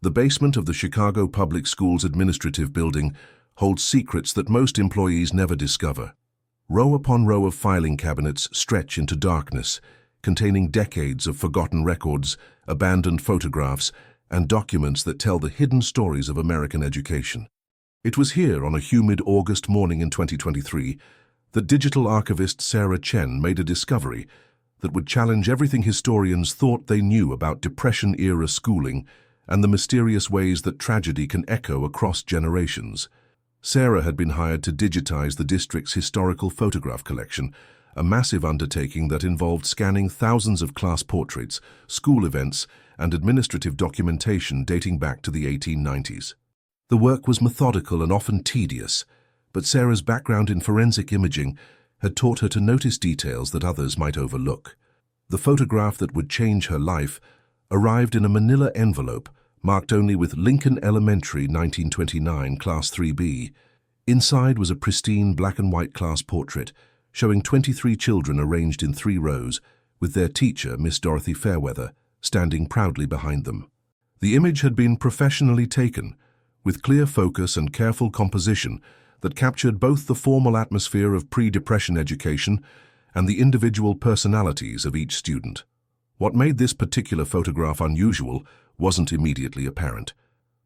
The basement of the Chicago Public Schools administrative building holds secrets that most employees never discover. Row upon row of filing cabinets stretch into darkness, containing decades of forgotten records, abandoned photographs, and documents that tell the hidden stories of American education. It was here on a humid August morning in 2023 that digital archivist Sarah Chen made a discovery that would challenge everything historians thought they knew about Depression-era schooling and the mysterious ways that tragedy can echo across generations. Sarah had been hired to digitize the district's historical photograph collection, a massive undertaking that involved scanning thousands of class portraits, school events, and administrative documentation dating back to the 1890s. The work was methodical and often tedious, but Sarah's background in forensic imaging had taught her to notice details that others might overlook. The photograph that would change her life arrived in a manila envelope marked only with Lincoln Elementary 1929 Class 3B. Inside was a pristine black-and-white class portrait showing 23 children arranged in 3 rows, with their teacher, Miss Dorothy Fairweather, standing proudly behind them. The image had been professionally taken, with clear focus and careful composition that captured both the formal atmosphere of pre-Depression education and the individual personalities of each student. What made this particular photograph unusual wasn't immediately apparent.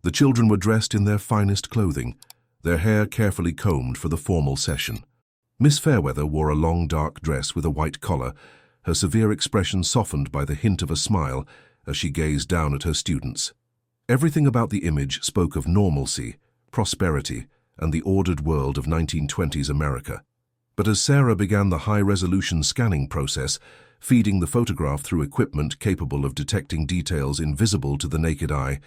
The children were dressed in their finest clothing, their hair carefully combed for the formal session. Miss Fairweather wore a long dark dress with a white collar, her severe expression softened by the hint of a smile as she gazed down at her students. Everything about the image spoke of normalcy, prosperity, and the ordered world of 1920s America. But as Sarah began the high-resolution scanning process, feeding the photograph through equipment capable of detecting details invisible to the naked eye,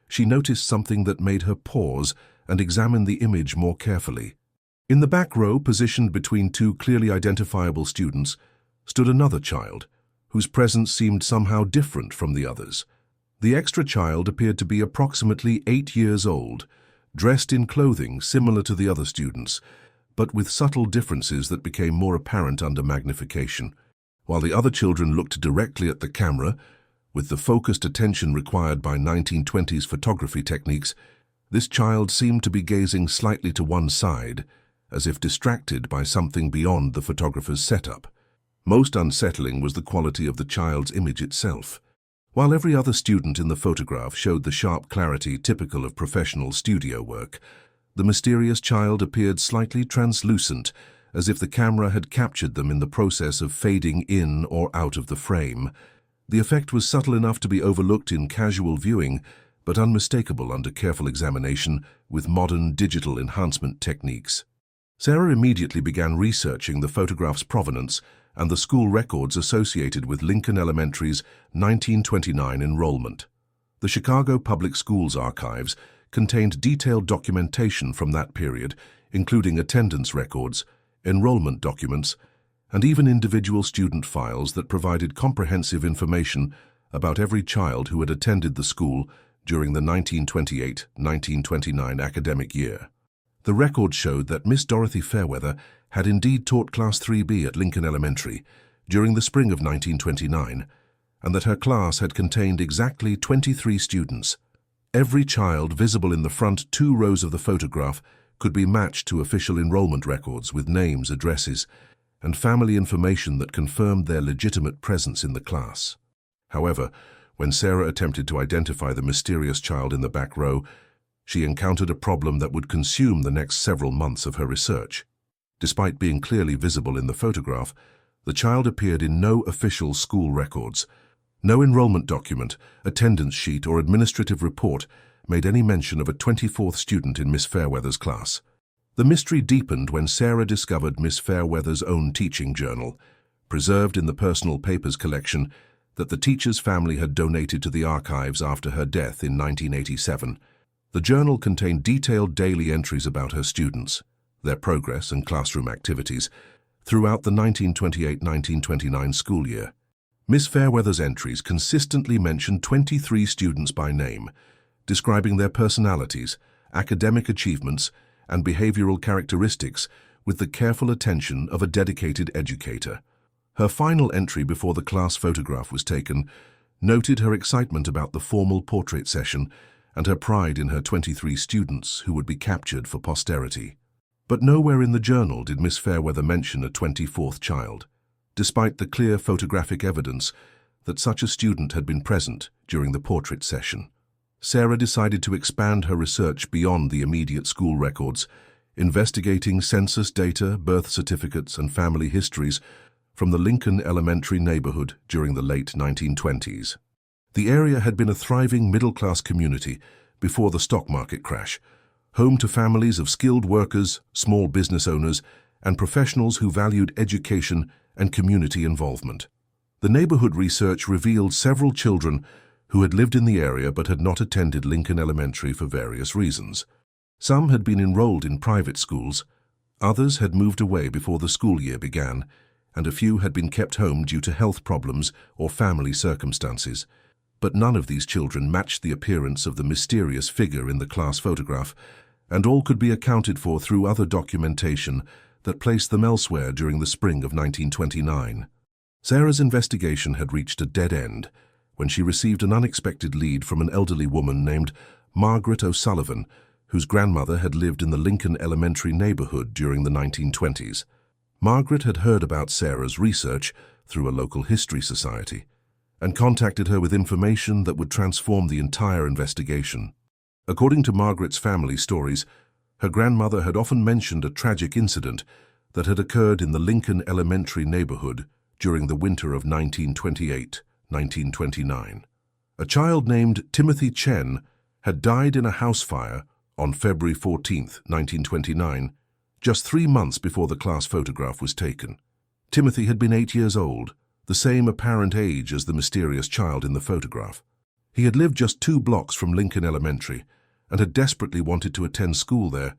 she noticed something that made her pause and examine the image more carefully. In the back row, positioned between 2 clearly identifiable students, stood another child, whose presence seemed somehow different from the others. The extra child appeared to be approximately 8 years old, dressed in clothing similar to the other students, but with subtle differences that became more apparent under magnification. While the other children looked directly at the camera, with the focused attention required by 1920s photography techniques, this child seemed to be gazing slightly to one side, as if distracted by something beyond the photographer's setup. Most unsettling was the quality of the child's image itself. While every other student in the photograph showed the sharp clarity typical of professional studio work, the mysterious child appeared slightly translucent, as if the camera had captured them in the process of fading in or out of the frame. The effect was subtle enough to be overlooked in casual viewing, but unmistakable under careful examination with modern digital enhancement techniques. Sarah immediately began researching the photograph's provenance and the school records associated with Lincoln Elementary's 1929 enrollment. The Chicago Public Schools archives contained detailed documentation from that period, including attendance records, enrollment documents, and even individual student files that provided comprehensive information about every child who had attended the school during the 1928-1929 academic year. The record showed that Miss Dorothy Fairweather had indeed taught Class 3B at Lincoln Elementary during the spring of 1929, and that her class had contained exactly 23 students. Every child visible in the front 2 rows of the photograph could be matched to official enrollment records with names, addresses, and family information that confirmed their legitimate presence in the class. However, when Sarah attempted to identify the mysterious child in the back row, she encountered a problem that would consume the next several months of her research. Despite being clearly visible in the photograph, the child appeared in no official school records. No enrollment document, attendance sheet, or administrative report made any mention of a 24th student in Miss Fairweather's class. The mystery deepened when Sarah discovered Miss Fairweather's own teaching journal, preserved in the personal papers collection that the teacher's family had donated to the archives after her death in 1987. The journal contained detailed daily entries about her students, their progress and classroom activities throughout the 1928-1929 school year. Miss Fairweather's entries consistently mentioned 23 students by name, describing their personalities, academic achievements, and behavioral characteristics with the careful attention of a dedicated educator. Her final entry before the class photograph was taken noted her excitement about the formal portrait session and her pride in her 23 students who would be captured for posterity. But nowhere in the journal did Miss Fairweather mention a 24th child, despite the clear photographic evidence that such a student had been present during the portrait session. Sarah decided to expand her research beyond the immediate school records, investigating census data, birth certificates, and family histories from the Lincoln Elementary neighborhood during the late 1920s. The area had been a thriving middle-class community before the stock market crash, home to families of skilled workers, small business owners, and professionals who valued education and community involvement. The neighborhood research revealed several children who had lived in the area but had not attended Lincoln Elementary for various reasons. Some had been enrolled in private schools, others had moved away before the school year began, and a few had been kept home due to health problems or family circumstances. But none of these children matched the appearance of the mysterious figure in the class photograph, and all could be accounted for through other documentation that placed them elsewhere during the spring of 1929. Sarah's investigation had reached a dead end when she received an unexpected lead from an elderly woman named Margaret O'Sullivan, whose grandmother had lived in the Lincoln Elementary neighborhood during the 1920s. Margaret had heard about Sarah's research through a local history society and contacted her with information that would transform the entire investigation. According to Margaret's family stories, her grandmother had often mentioned a tragic incident that had occurred in the Lincoln Elementary neighborhood during the winter of 1928-1929. A child named Timothy Chen had died in a house fire on February 14, 1929, just 3 months before the class photograph was taken. Timothy had been 8 years old, the same apparent age as the mysterious child in the photograph. He had lived just 2 blocks from Lincoln Elementary and had desperately wanted to attend school there,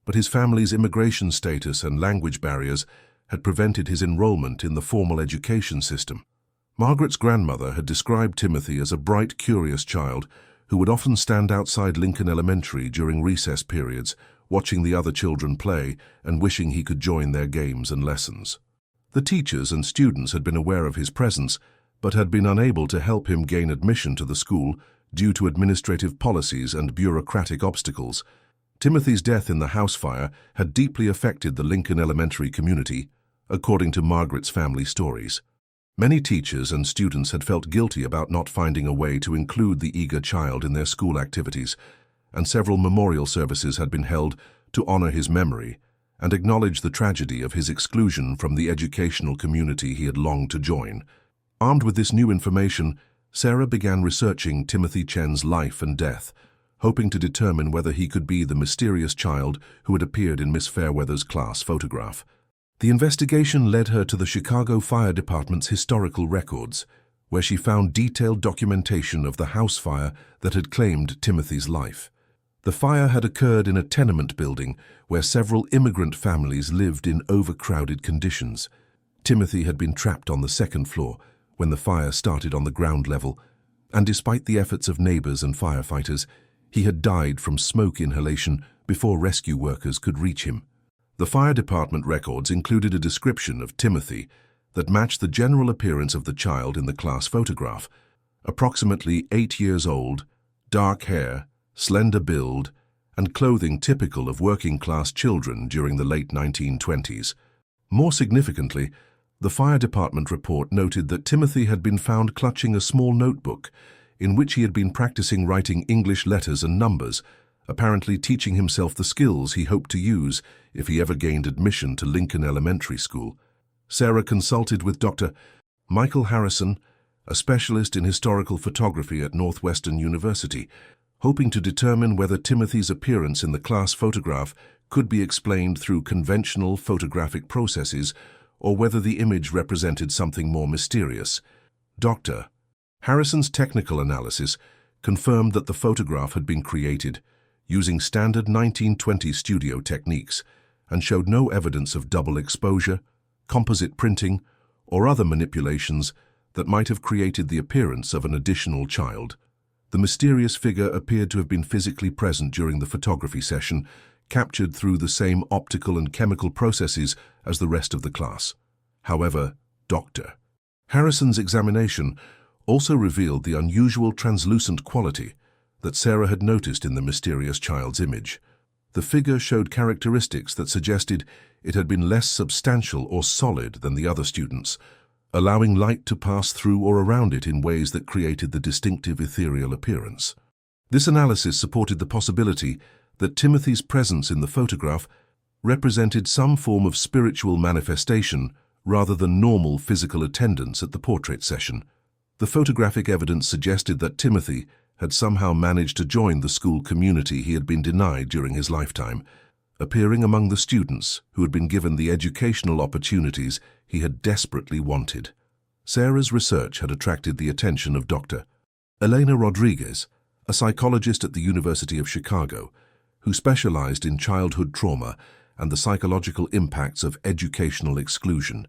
but his family's immigration status and language barriers had prevented his enrollment in the formal education system. Margaret's grandmother had described Timothy as a bright, curious child who would often stand outside Lincoln Elementary during recess periods, watching the other children play and wishing he could join their games and lessons. The teachers and students had been aware of his presence, but had been unable to help him gain admission to the school due to administrative policies and bureaucratic obstacles. Timothy's death in the house fire had deeply affected the Lincoln Elementary community, according to Margaret's family stories. Many teachers and students had felt guilty about not finding a way to include the eager child in their school activities, and several memorial services had been held to honor his memory and acknowledge the tragedy of his exclusion from the educational community he had longed to join. Armed with this new information, Sarah began researching Timothy Chen's life and death, hoping to determine whether he could be the mysterious child who had appeared in Miss Fairweather's class photograph. The investigation led her to the Chicago Fire Department's historical records, where she found detailed documentation of the house fire that had claimed Timothy's life. The fire had occurred in a tenement building where several immigrant families lived in overcrowded conditions. Timothy had been trapped on the 2nd floor when the fire started on the ground level, and despite the efforts of neighbors and firefighters, he had died from smoke inhalation before rescue workers could reach him. The fire department records included a description of Timothy that matched the general appearance of the child in the class photograph: approximately 8 years old, dark hair, slender build, and clothing typical of working-class children during the late 1920s. More significantly, the fire department report noted that Timothy had been found clutching a small notebook in which he had been practicing writing English letters and numbers, apparently teaching himself the skills he hoped to use if he ever gained admission to Lincoln Elementary School. Sarah consulted with Dr. Michael Harrison, a specialist in historical photography at Northwestern University, hoping to determine whether Timothy's appearance in the class photograph could be explained through conventional photographic processes or whether the image represented something more mysterious. Dr. Harrison's technical analysis confirmed that the photograph had been created using standard 1920 studio techniques and showed no evidence of double exposure, composite printing, or other manipulations that might have created the appearance of an additional child. The mysterious figure appeared to have been physically present during the photography session, captured through the same optical and chemical processes as the rest of the class. However, Dr. Harrison's examination also revealed the unusual translucent quality, that Sarah had noticed in the mysterious child's image. The figure showed characteristics that suggested it had been less substantial or solid than the other students, allowing light to pass through or around it in ways that created the distinctive ethereal appearance. This analysis supported the possibility that Timothy's presence in the photograph represented some form of spiritual manifestation rather than normal physical attendance at the portrait session. The photographic evidence suggested that Timothy had somehow managed to join the school community he had been denied during his lifetime, appearing among the students who had been given the educational opportunities he had desperately wanted. Sarah's research had attracted the attention of Dr. Elena Rodriguez, a psychologist at the University of Chicago, who specialized in childhood trauma and the psychological impacts of educational exclusion.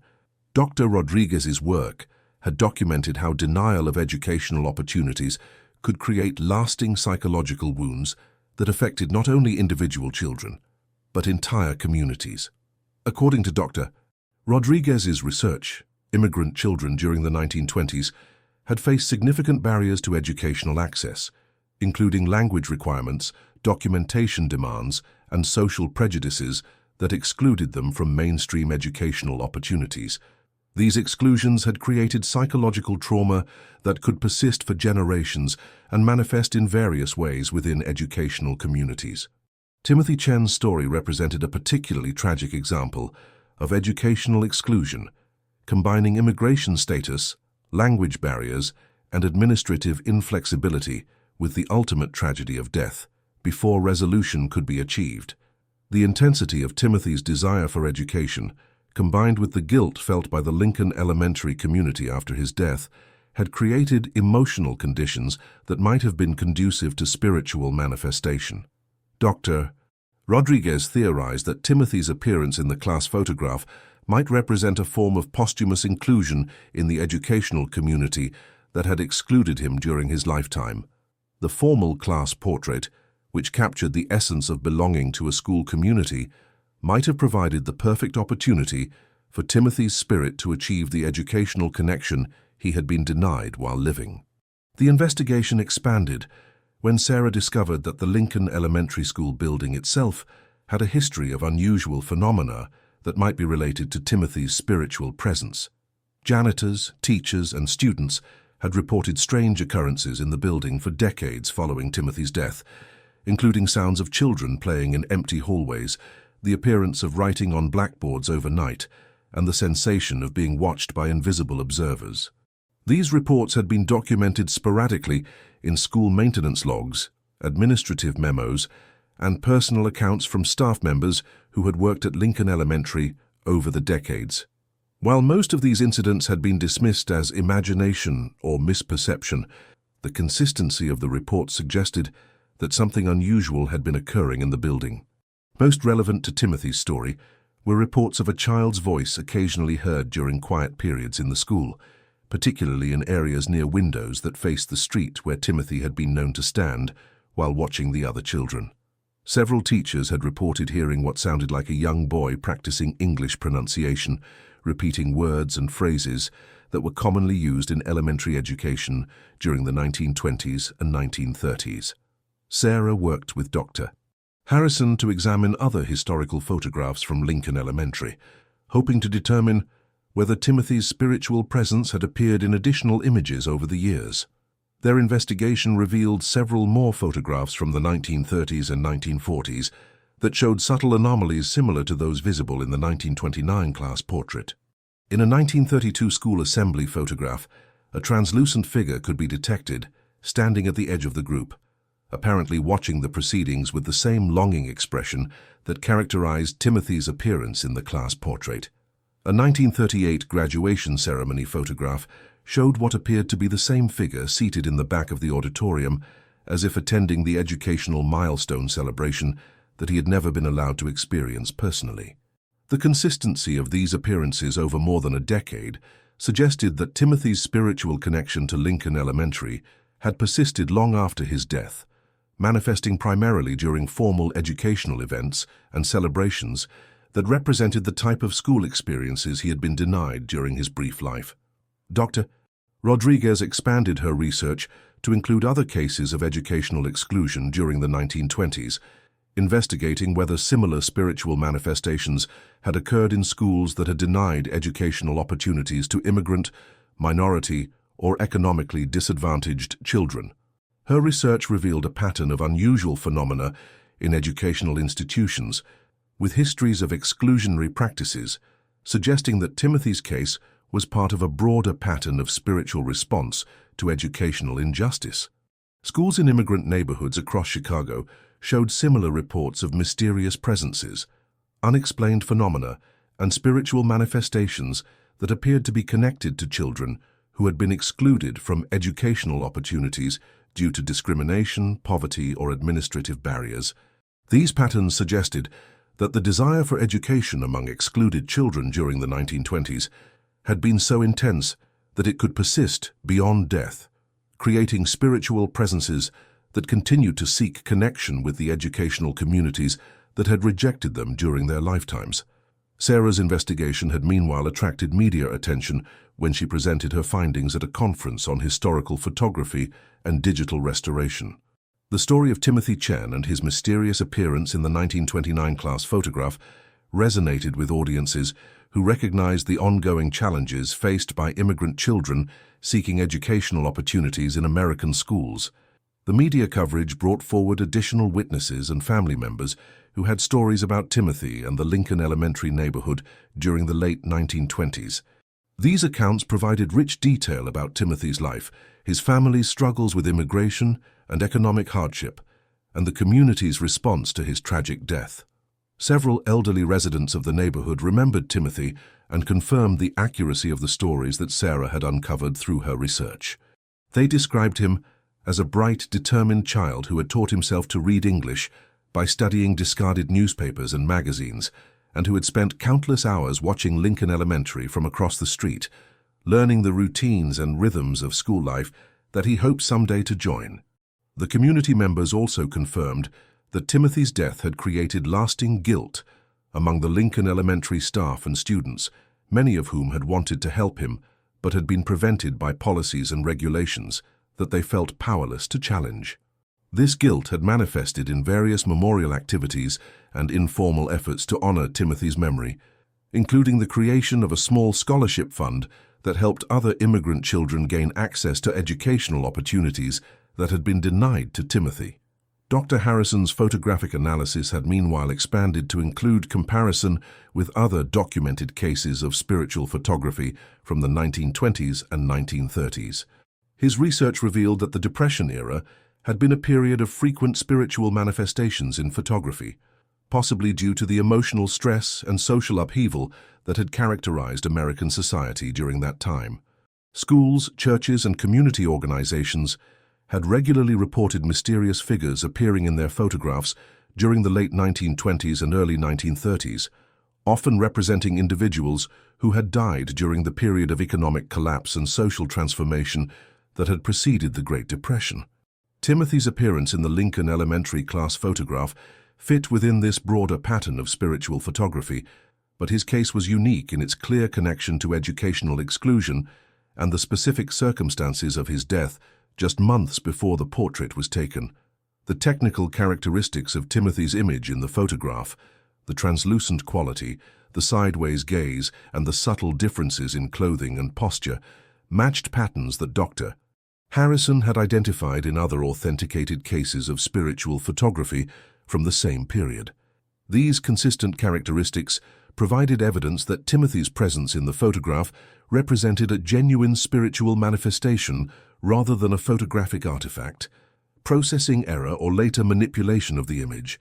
Dr. Rodriguez's work had documented how denial of educational opportunities could create lasting psychological wounds that affected not only individual children, but entire communities. According to Dr. Rodriguez's research, immigrant children during the 1920s had faced significant barriers to educational access, including language requirements, documentation demands, and social prejudices that excluded them from mainstream educational opportunities. These exclusions had created psychological trauma that could persist for generations and manifest in various ways within educational communities. Timothy Chen's story represented a particularly tragic example of educational exclusion, combining immigration status, language barriers, and administrative inflexibility with the ultimate tragedy of death before resolution could be achieved. The intensity of Timothy's desire for education, combined with the guilt felt by the Lincoln Elementary community after his death, had created emotional conditions that might have been conducive to spiritual manifestation. Dr. Rodriguez theorized that Timothy's appearance in the class photograph might represent a form of posthumous inclusion in the educational community that had excluded him during his lifetime. The formal class portrait, which captured the essence of belonging to a school community, might have provided the perfect opportunity for Timothy's spirit to achieve the educational connection he had been denied while living. The investigation expanded when Sarah discovered that the Lincoln Elementary School building itself had a history of unusual phenomena that might be related to Timothy's spiritual presence. Janitors, teachers, and students had reported strange occurrences in the building for decades following Timothy's death, including sounds of children playing in empty hallways, the appearance of writing on blackboards overnight, and the sensation of being watched by invisible observers. These reports had been documented sporadically in school maintenance logs, administrative memos, and personal accounts from staff members who had worked at Lincoln Elementary over the decades. While most of these incidents had been dismissed as imagination or misperception, the consistency of the reports suggested that something unusual had been occurring in the building. Most relevant to Timothy's story were reports of a child's voice occasionally heard during quiet periods in the school, particularly in areas near windows that faced the street where Timothy had been known to stand while watching the other children. Several teachers had reported hearing what sounded like a young boy practicing English pronunciation, repeating words and phrases that were commonly used in elementary education during the 1920s and 1930s. Sarah worked with Dr. Harrison to examine other historical photographs from Lincoln Elementary, hoping to determine whether Timothy's spiritual presence had appeared in additional images over the years. Their investigation revealed several more photographs from the 1930s and 1940s that showed subtle anomalies similar to those visible in the 1929 class portrait. In a 1932 school assembly photograph, a translucent figure could be detected standing at the edge of the group, apparently watching the proceedings with the same longing expression that characterized Timothy's appearance in the class portrait. A 1938 graduation ceremony photograph showed what appeared to be the same figure seated in the back of the auditorium, as if attending the educational milestone celebration that he had never been allowed to experience personally. The consistency of these appearances over more than a decade suggested that Timothy's spiritual connection to Lincoln Elementary had persisted long after his death, manifesting primarily during formal educational events and celebrations that represented the type of school experiences he had been denied during his brief life. Dr. Rodriguez expanded her research to include other cases of educational exclusion during the 1920s, investigating whether similar spiritual manifestations had occurred in schools that had denied educational opportunities to immigrant, minority, or economically disadvantaged children. Her research revealed a pattern of unusual phenomena in educational institutions, with histories of exclusionary practices, suggesting that Timothy's case was part of a broader pattern of spiritual response to educational injustice. Schools in immigrant neighborhoods across Chicago showed similar reports of mysterious presences, unexplained phenomena, and spiritual manifestations that appeared to be connected to children who had been excluded from educational opportunities due to discrimination, poverty, or administrative barriers. These patterns suggested that the desire for education among excluded children during the 1920s had been so intense that it could persist beyond death, creating spiritual presences that continued to seek connection with the educational communities that had rejected them during their lifetimes. Sarah's investigation had meanwhile attracted media attention when she presented her findings at a conference on historical photography and digital restoration. The story of Timothy Chen and his mysterious appearance in the 1929 class photograph resonated with audiences who recognized the ongoing challenges faced by immigrant children seeking educational opportunities in American schools. The media coverage brought forward additional witnesses and family members who had stories about Timothy and the Lincoln Elementary neighborhood during the late 1920s. These accounts provided rich detail about Timothy's life, his family's struggles with immigration and economic hardship, and the community's response to his tragic death. Several elderly residents of the neighborhood remembered Timothy and confirmed the accuracy of the stories that Sarah had uncovered through her research. They described him as a bright, determined child who had taught himself to read English by studying discarded newspapers and magazines, and who had spent countless hours watching Lincoln Elementary from across the street, learning the routines and rhythms of school life that he hoped someday to join. The community members also confirmed that Timothy's death had created lasting guilt among the Lincoln Elementary staff and students, many of whom had wanted to help him but had been prevented by policies and regulations that they felt powerless to challenge. This guilt had manifested in various memorial activities and informal efforts to honor Timothy's memory, including the creation of a small scholarship fund that helped other immigrant children gain access to educational opportunities that had been denied to Timothy. Dr. Harrison's photographic analysis had meanwhile expanded to include comparison with other documented cases of spiritual photography from the 1920s and 1930s. His research revealed that the Depression era had been a period of frequent spiritual manifestations in photography, possibly due to the emotional stress and social upheaval that had characterized American society during that time. Schools, churches, and community organizations had regularly reported mysterious figures appearing in their photographs during the late 1920s and early 1930s, often representing individuals who had died during the period of economic collapse and social transformation that had preceded the Great Depression. Timothy's appearance in the Lincoln Elementary class photograph fit within this broader pattern of spiritual photography, but his case was unique in its clear connection to educational exclusion and the specific circumstances of his death just months before the portrait was taken. The technical characteristics of Timothy's image in the photograph, the translucent quality, the sideways gaze, and the subtle differences in clothing and posture, matched patterns that Dr. Harrison had identified in other authenticated cases of spiritual photography from the same period. These consistent characteristics provided evidence that Timothy's presence in the photograph represented a genuine spiritual manifestation rather than a photographic artifact, processing error, or later manipulation of the image.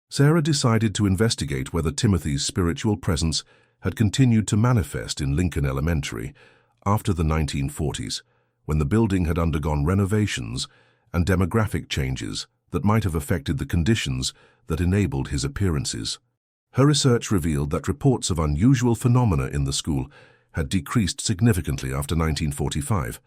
Sarah decided to investigate whether Timothy's spiritual presence had continued to manifest in Lincoln Elementary after the 1940s, when the building had undergone renovations and demographic changes that might have affected the conditions that enabled his appearances. Her research revealed that reports of unusual phenomena in the school had decreased significantly after 1945,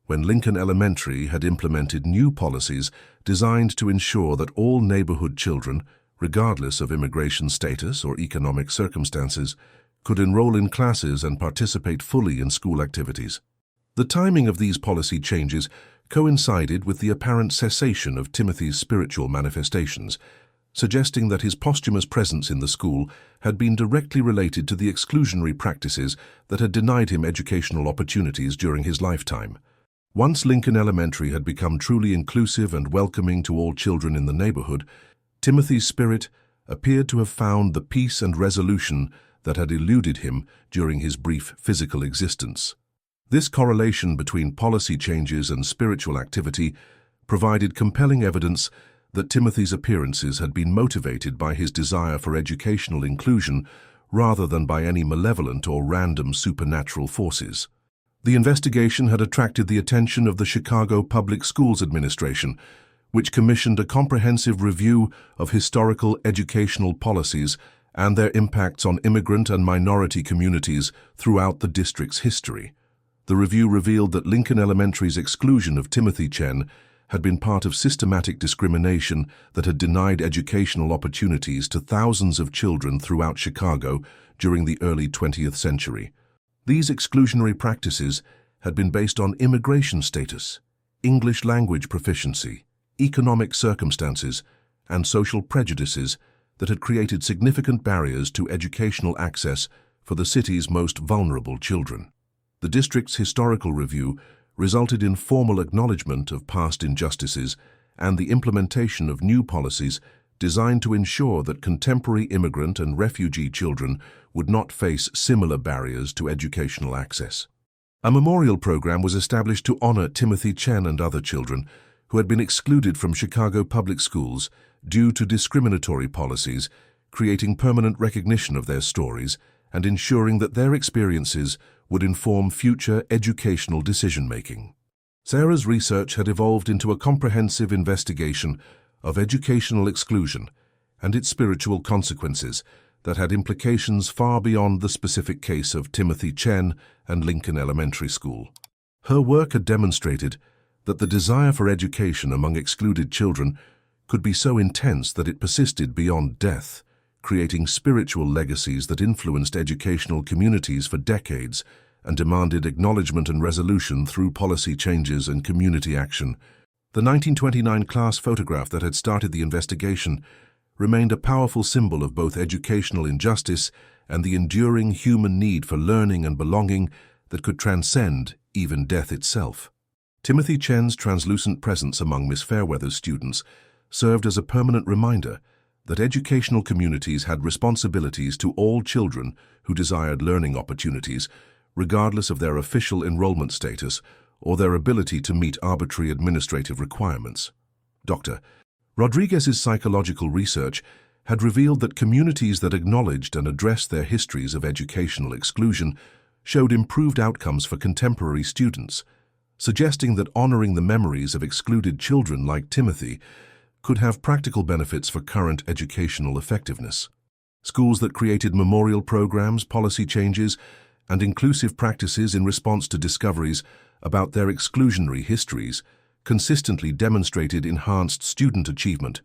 when Lincoln Elementary had implemented new policies designed to ensure that all neighborhood children, regardless of immigration status or economic circumstances, could enroll in classes and participate fully in school activities. The timing of these policy changes coincided with the apparent cessation of Timothy's spiritual manifestations, suggesting that his posthumous presence in the school had been directly related to the exclusionary practices that had denied him educational opportunities during his lifetime. Once Lincoln Elementary had become truly inclusive and welcoming to all children in the neighborhood, Timothy's spirit appeared to have found the peace and resolution that had eluded him during his brief physical existence. This correlation between policy changes and spiritual activity provided compelling evidence that Timothy's appearances had been motivated by his desire for educational inclusion rather than by any malevolent or random supernatural forces. The investigation had attracted the attention of the Chicago Public Schools Administration, which commissioned a comprehensive review of historical educational policies and their impacts on immigrant and minority communities throughout the district's history. The review revealed that Lincoln Elementary's exclusion of Timothy Chen had been part of systematic discrimination that had denied educational opportunities to thousands of children throughout Chicago during the early 20th century. These exclusionary practices had been based on immigration status, English language proficiency, economic circumstances, and social prejudices that had created significant barriers to educational access for the city's most vulnerable children. The district's historical review resulted in formal acknowledgement of past injustices and the implementation of new policies designed to ensure that contemporary immigrant and refugee children would not face similar barriers to educational access. A memorial program was established to honor Timothy Chen and other children who had been excluded from Chicago public schools due to discriminatory policies, creating permanent recognition of their stories and ensuring that their experiences would inform future educational decision-making. Sarah's research had evolved into a comprehensive investigation of educational exclusion and its spiritual consequences that had implications far beyond the specific case of Timothy Chen and Lincoln Elementary School. Her work had demonstrated that the desire for education among excluded children could be so intense that it persisted beyond death, creating spiritual legacies that influenced educational communities for decades and demanded acknowledgement and resolution through policy changes and community action. The 1929 class photograph that had started the investigation remained a powerful symbol of both educational injustice and the enduring human need for learning and belonging that could transcend even death itself. Timothy Chen's translucent presence among Miss Fairweather's students served as a permanent reminder that educational communities had responsibilities to all children who desired learning opportunities, regardless of their official enrollment status or their ability to meet arbitrary administrative requirements. Dr. Rodriguez's psychological research had revealed that communities that acknowledged and addressed their histories of educational exclusion showed improved outcomes for contemporary students, suggesting that honoring the memories of excluded children like Timothy could have practical benefits for current educational effectiveness. Schools that created memorial programs, policy changes, and inclusive practices in response to discoveries about their exclusionary histories consistently demonstrated enhanced student achievement,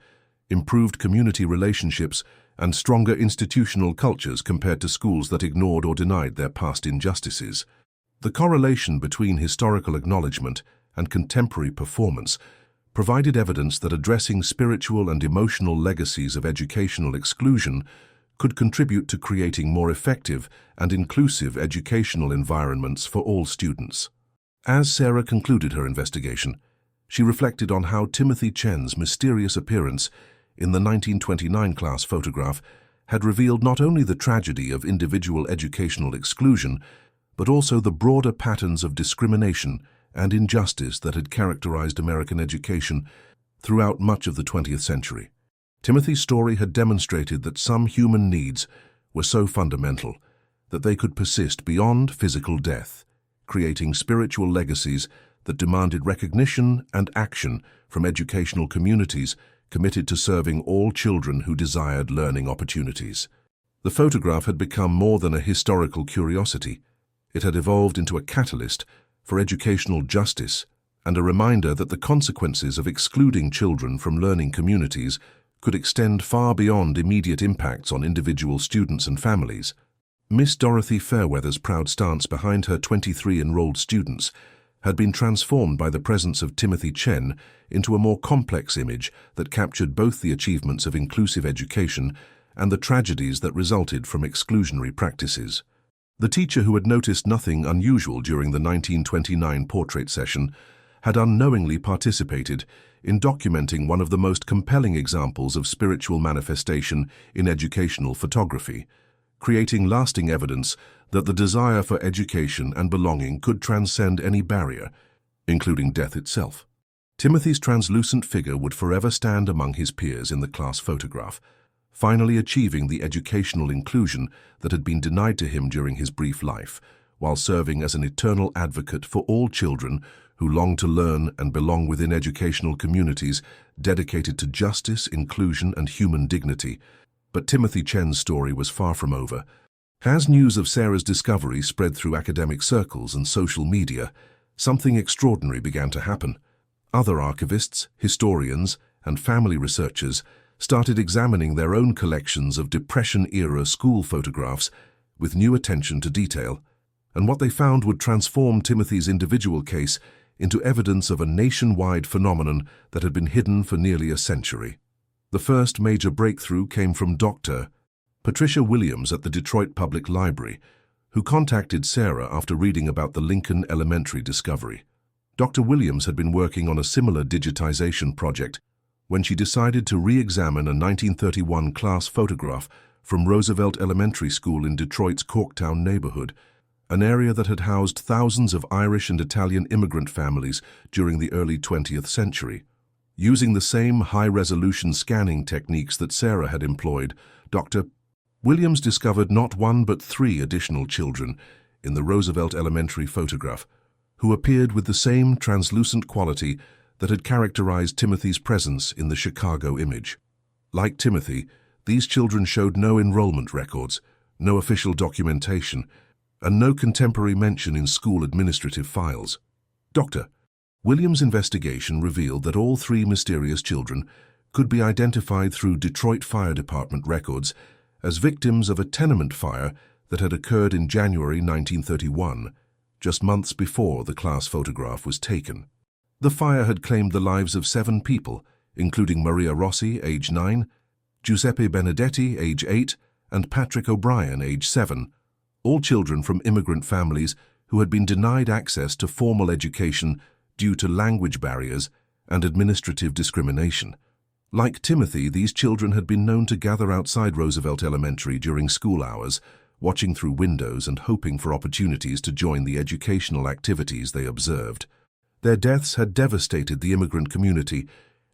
improved community relationships, and stronger institutional cultures compared to schools that ignored or denied their past injustices. The correlation between historical acknowledgement and contemporary performance provided evidence that addressing spiritual and emotional legacies of educational exclusion could contribute to creating more effective and inclusive educational environments for all students. As Sarah concluded her investigation, she reflected on how Timothy Chen's mysterious appearance in the 1929 class photograph had revealed not only the tragedy of individual educational exclusion, but also the broader patterns of discrimination and injustice that had characterized American education throughout much of the 20th century. Timothy's story had demonstrated that some human needs were so fundamental that they could persist beyond physical death, creating spiritual legacies that demanded recognition and action from educational communities committed to serving all children who desired learning opportunities. The photograph had become more than a historical curiosity. It had evolved into a catalyst for educational justice and a reminder that the consequences of excluding children from learning communities could extend far beyond immediate impacts on individual students and families. Miss Dorothy Fairweather's proud stance behind her 23 enrolled students had been transformed by the presence of Timothy Chen into a more complex image that captured both the achievements of inclusive education and the tragedies that resulted from exclusionary practices. The teacher, who had noticed nothing unusual during the 1929 portrait session, had unknowingly participated in documenting one of the most compelling examples of spiritual manifestation in educational photography, creating lasting evidence that the desire for education and belonging could transcend any barrier, including death itself. Timothy's translucent figure would forever stand among his peers in the class photograph, finally achieving the educational inclusion that had been denied to him during his brief life, while serving as an eternal advocate for all children who long to learn and belong within educational communities dedicated to justice, inclusion, and human dignity. But Timothy Chen's story was far from over. As news of Sarah's discovery spread through academic circles and social media, something extraordinary began to happen. Other archivists, historians, and family researchers started examining their own collections of Depression-era school photographs with new attention to detail, and what they found would transform Timothy's individual case into evidence of a nationwide phenomenon that had been hidden for nearly a century. The first major breakthrough came from Dr. Patricia Williams at the Detroit Public Library, who contacted Sarah after reading about the Lincoln Elementary discovery. Dr. Williams had been working on a similar digitization project when she decided to re-examine a 1931 class photograph from Roosevelt Elementary School in Detroit's Corktown neighborhood, an area that had housed thousands of Irish and Italian immigrant families during the early 20th century. Using the same high-resolution scanning techniques that Sarah had employed, Dr. Williams discovered not one but 3 additional children in the Roosevelt Elementary photograph, who appeared with the same translucent quality that had characterized Timothy's presence in the Chicago image. Like Timothy, these children showed no enrollment records, no official documentation, and no contemporary mention in school administrative files. Dr. Williams' investigation revealed that all 3 mysterious children could be identified through Detroit Fire Department records as victims of a tenement fire that had occurred in January 1931, just months before the class photograph was taken. The fire had claimed the lives of 7 people, including Maria Rossi, age 9, Giuseppe Benedetti, age 8, and Patrick O'Brien, age 7, all children from immigrant families who had been denied access to formal education due to language barriers and administrative discrimination. Like Timothy, these children had been known to gather outside Roosevelt Elementary during school hours, watching through windows and hoping for opportunities to join the educational activities they observed. Their deaths had devastated the immigrant community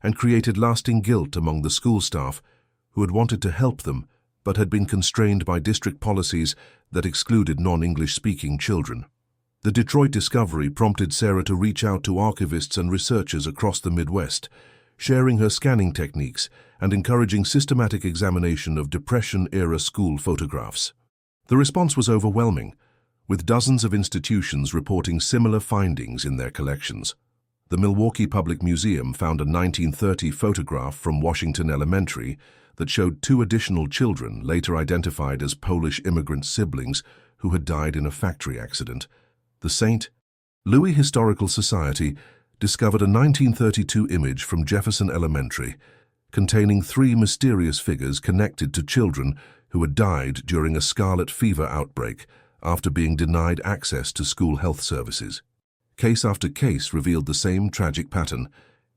and created lasting guilt among the school staff who had wanted to help them but had been constrained by district policies that excluded non-English-speaking children. The Detroit discovery prompted Sarah to reach out to archivists and researchers across the Midwest, sharing her scanning techniques and encouraging systematic examination of Depression-era school photographs. The response was overwhelming, with dozens of institutions reporting similar findings in their collections. The Milwaukee Public Museum found a 1930 photograph from Washington Elementary that showed 2 additional children, later identified as Polish immigrant siblings who had died in a factory accident. The St. Louis Historical Society discovered a 1932 image from Jefferson Elementary containing 3 mysterious figures connected to children who had died during a scarlet fever outbreak after being denied access to school health services. Case after case revealed the same tragic pattern: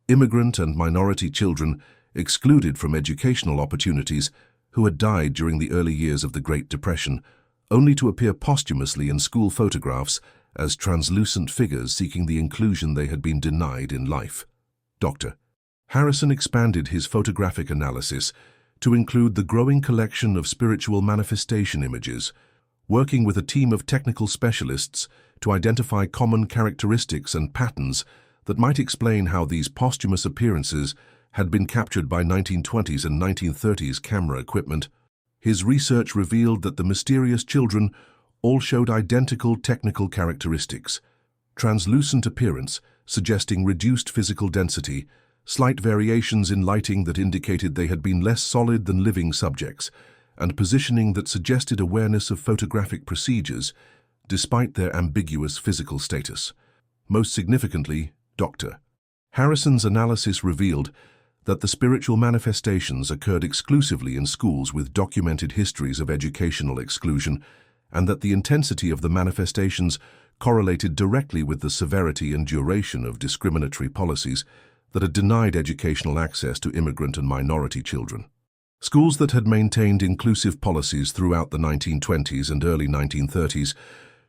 immigrant and minority children excluded from educational opportunities who had died during the early years of the Great Depression, only to appear posthumously in school photographs as translucent figures seeking the inclusion they had been denied in life. Dr. Harrison expanded his photographic analysis to include the growing collection of spiritual manifestation images, working with a team of technical specialists to identify common characteristics and patterns that might explain how these posthumous appearances had been captured by 1920s and 1930s camera equipment. His research revealed that the mysterious children all showed identical technical characteristics: translucent appearance suggesting reduced physical density, slight variations in lighting that indicated they had been less solid than living subjects, and positioning that suggested awareness of photographic procedures despite their ambiguous physical status. Most significantly, Dr. Harrison's analysis revealed that the spiritual manifestations occurred exclusively in schools with documented histories of educational exclusion, and that the intensity of the manifestations correlated directly with the severity and duration of discriminatory policies that had denied educational access to immigrant and minority children. Schools that had maintained inclusive policies throughout the 1920s and early 1930s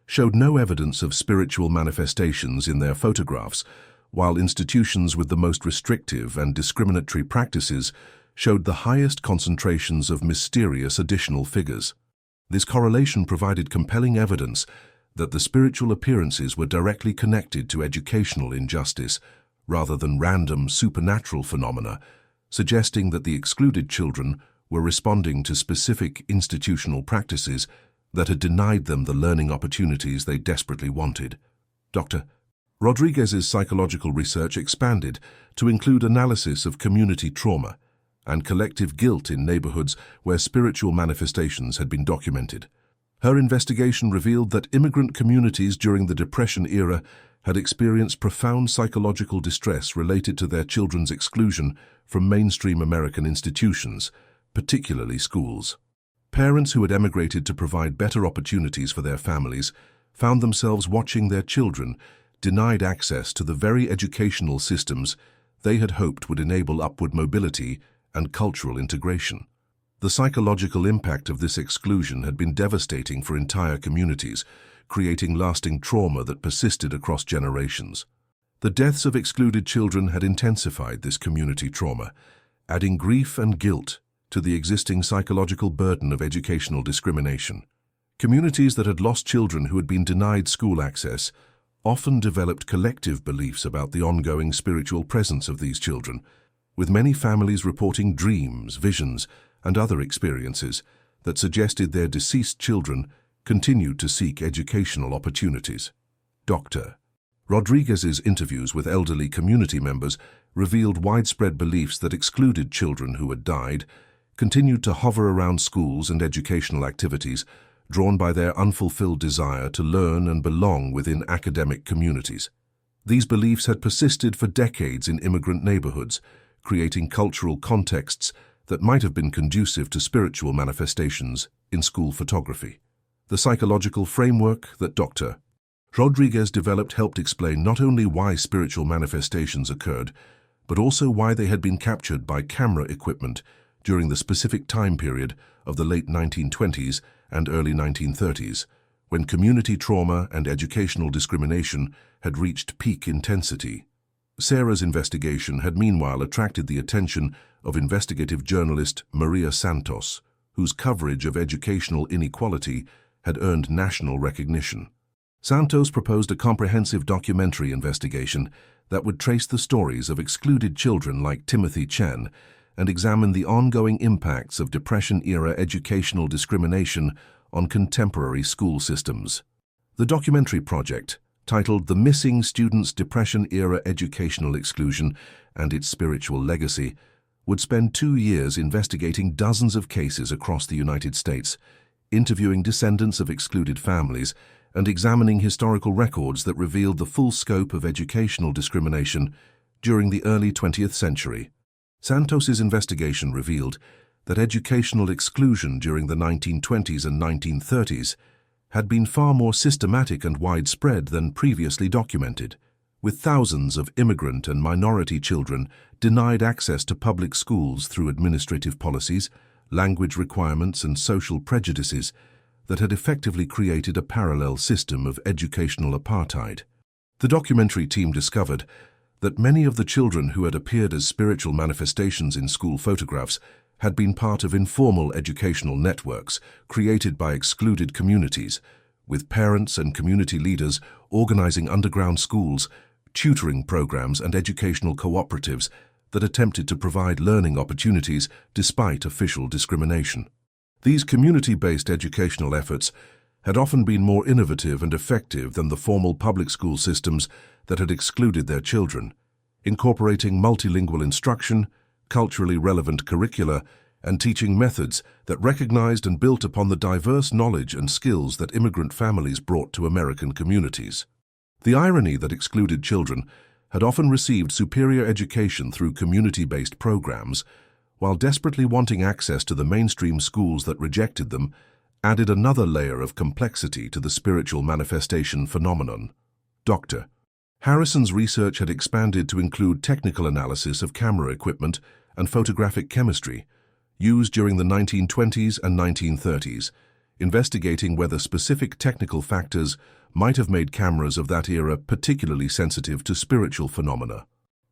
showed no evidence of spiritual manifestations in their photographs, while institutions with the most restrictive and discriminatory practices showed the highest concentrations of mysterious additional figures. This correlation provided compelling evidence that the spiritual appearances were directly connected to educational injustice rather than random supernatural phenomena, suggesting that the excluded children were responding to specific institutional practices that had denied them the learning opportunities they desperately wanted. Dr. Rodriguez's psychological research expanded to include analysis of community trauma and collective guilt in neighborhoods where spiritual manifestations had been documented. Her investigation revealed that immigrant communities during the Depression era had experienced profound psychological distress related to their children's exclusion from mainstream American institutions, particularly schools. Parents who had emigrated to provide better opportunities for their families found themselves watching their children denied access to the very educational systems they had hoped would enable upward mobility and cultural integration. The psychological impact of this exclusion had been devastating for entire communities, creating lasting trauma that persisted across generations. The deaths of excluded children had intensified this community trauma, adding grief and guilt to the existing psychological burden of educational discrimination. Communities that had lost children who had been denied school access often developed collective beliefs about the ongoing spiritual presence of these children, with many families reporting dreams, visions, and other experiences that suggested their deceased children continued to seek educational opportunities. Dr. Rodriguez's interviews with elderly community members revealed widespread beliefs that excluded children who had died continued to hover around schools and educational activities, drawn by their unfulfilled desire to learn and belong within academic communities. These beliefs had persisted for decades in immigrant neighborhoods, creating cultural contexts that might have been conducive to spiritual manifestations in school photography. The psychological framework that Dr. Rodriguez developed helped explain not only why spiritual manifestations occurred, but also why they had been captured by camera equipment during the specific time period of the late 1920s and early 1930s, when community trauma and educational discrimination had reached peak intensity. Sarah's investigation had meanwhile attracted the attention of investigative journalist Maria Santos, whose coverage of educational inequality had earned national recognition. Santos proposed a comprehensive documentary investigation that would trace the stories of excluded children like Timothy Chen and examine the ongoing impacts of Depression-era educational discrimination on contemporary school systems. The documentary project, titled The Missing Students' Depression-Era Educational Exclusion and Its Spiritual Legacy, would spend 2 years investigating dozens of cases across the United States, interviewing descendants of excluded families, and examining historical records that revealed the full scope of educational discrimination during the early 20th century. Santos's investigation revealed that educational exclusion during the 1920s and 1930s had been far more systematic and widespread than previously documented, with thousands of immigrant and minority children denied access to public schools through administrative policies, language requirements, and social prejudices that had effectively created a parallel system of educational apartheid. The documentary team discovered that many of the children who had appeared as spiritual manifestations in school photographs had been part of informal educational networks created by excluded communities, with parents and community leaders organizing underground schools, tutoring programs, and educational cooperatives that attempted to provide learning opportunities despite official discrimination. These community-based educational efforts had often been more innovative and effective than the formal public school systems that had excluded their children, incorporating multilingual instruction, culturally relevant curricula, and teaching methods that recognized and built upon the diverse knowledge and skills that immigrant families brought to American communities. The irony that excluded children had often received superior education through community-based programs, while desperately wanting access to the mainstream schools that rejected them, added another layer of complexity to the spiritual manifestation phenomenon. Dr. Harrison's research had expanded to include technical analysis of camera equipment and photographic chemistry, used during the 1920s and 1930s, investigating whether specific technical factors might have made cameras of that era particularly sensitive to spiritual phenomena.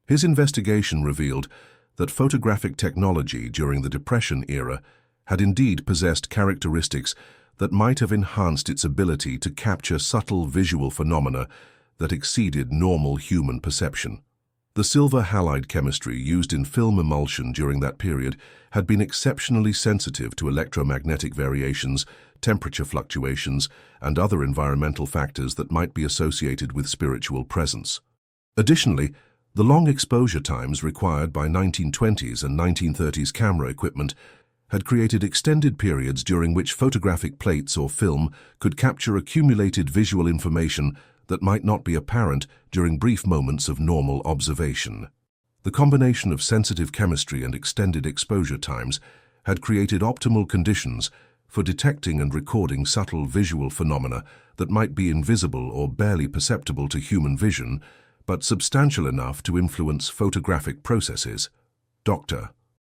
His investigation revealed that photographic technology during the Depression era had indeed possessed characteristics that might have enhanced its ability to capture subtle visual phenomena that exceeded normal human perception. The silver halide chemistry used in film emulsion during that period had been exceptionally sensitive to electromagnetic variations, temperature fluctuations, and other environmental factors that might be associated with spiritual presence. Additionally, the long exposure times required by 1920s and 1930s camera equipment had created extended periods during which photographic plates or film could capture accumulated visual information that might not be apparent during brief moments of normal observation. The combination of sensitive chemistry and extended exposure times had created optimal conditions for detecting and recording subtle visual phenomena that might be invisible or barely perceptible to human vision, but substantial enough to influence photographic processes. Dr.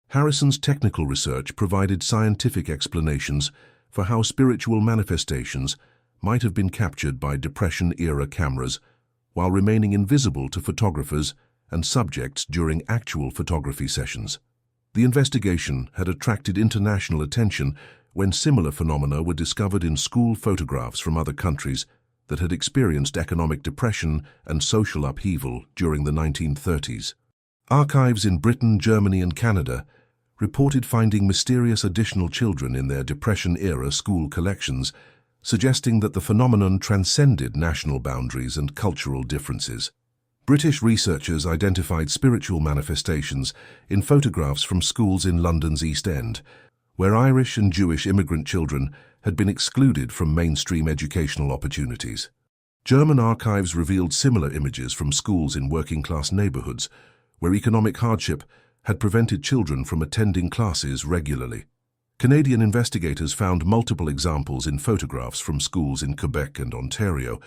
Harrison's technical research provided scientific explanations for how spiritual manifestations might have been captured by Depression-era cameras while remaining invisible to photographers and subjects during actual photography sessions. The investigation had attracted international attention when similar phenomena were discovered in school photographs from other countries that had experienced economic depression and social upheaval during the 1930s. Archives in Britain, Germany, and Canada reported finding mysterious additional children in their Depression-era school collections, suggesting that the phenomenon transcended national boundaries and cultural differences. British researchers identified spiritual manifestations in photographs from schools in London's East End, where Irish and Jewish immigrant children had been excluded from mainstream educational opportunities. German archives revealed similar images from schools in working-class neighborhoods, where economic hardship had prevented children from attending classes regularly. Canadian investigators found multiple examples in photographs from schools in Quebec and Ontario,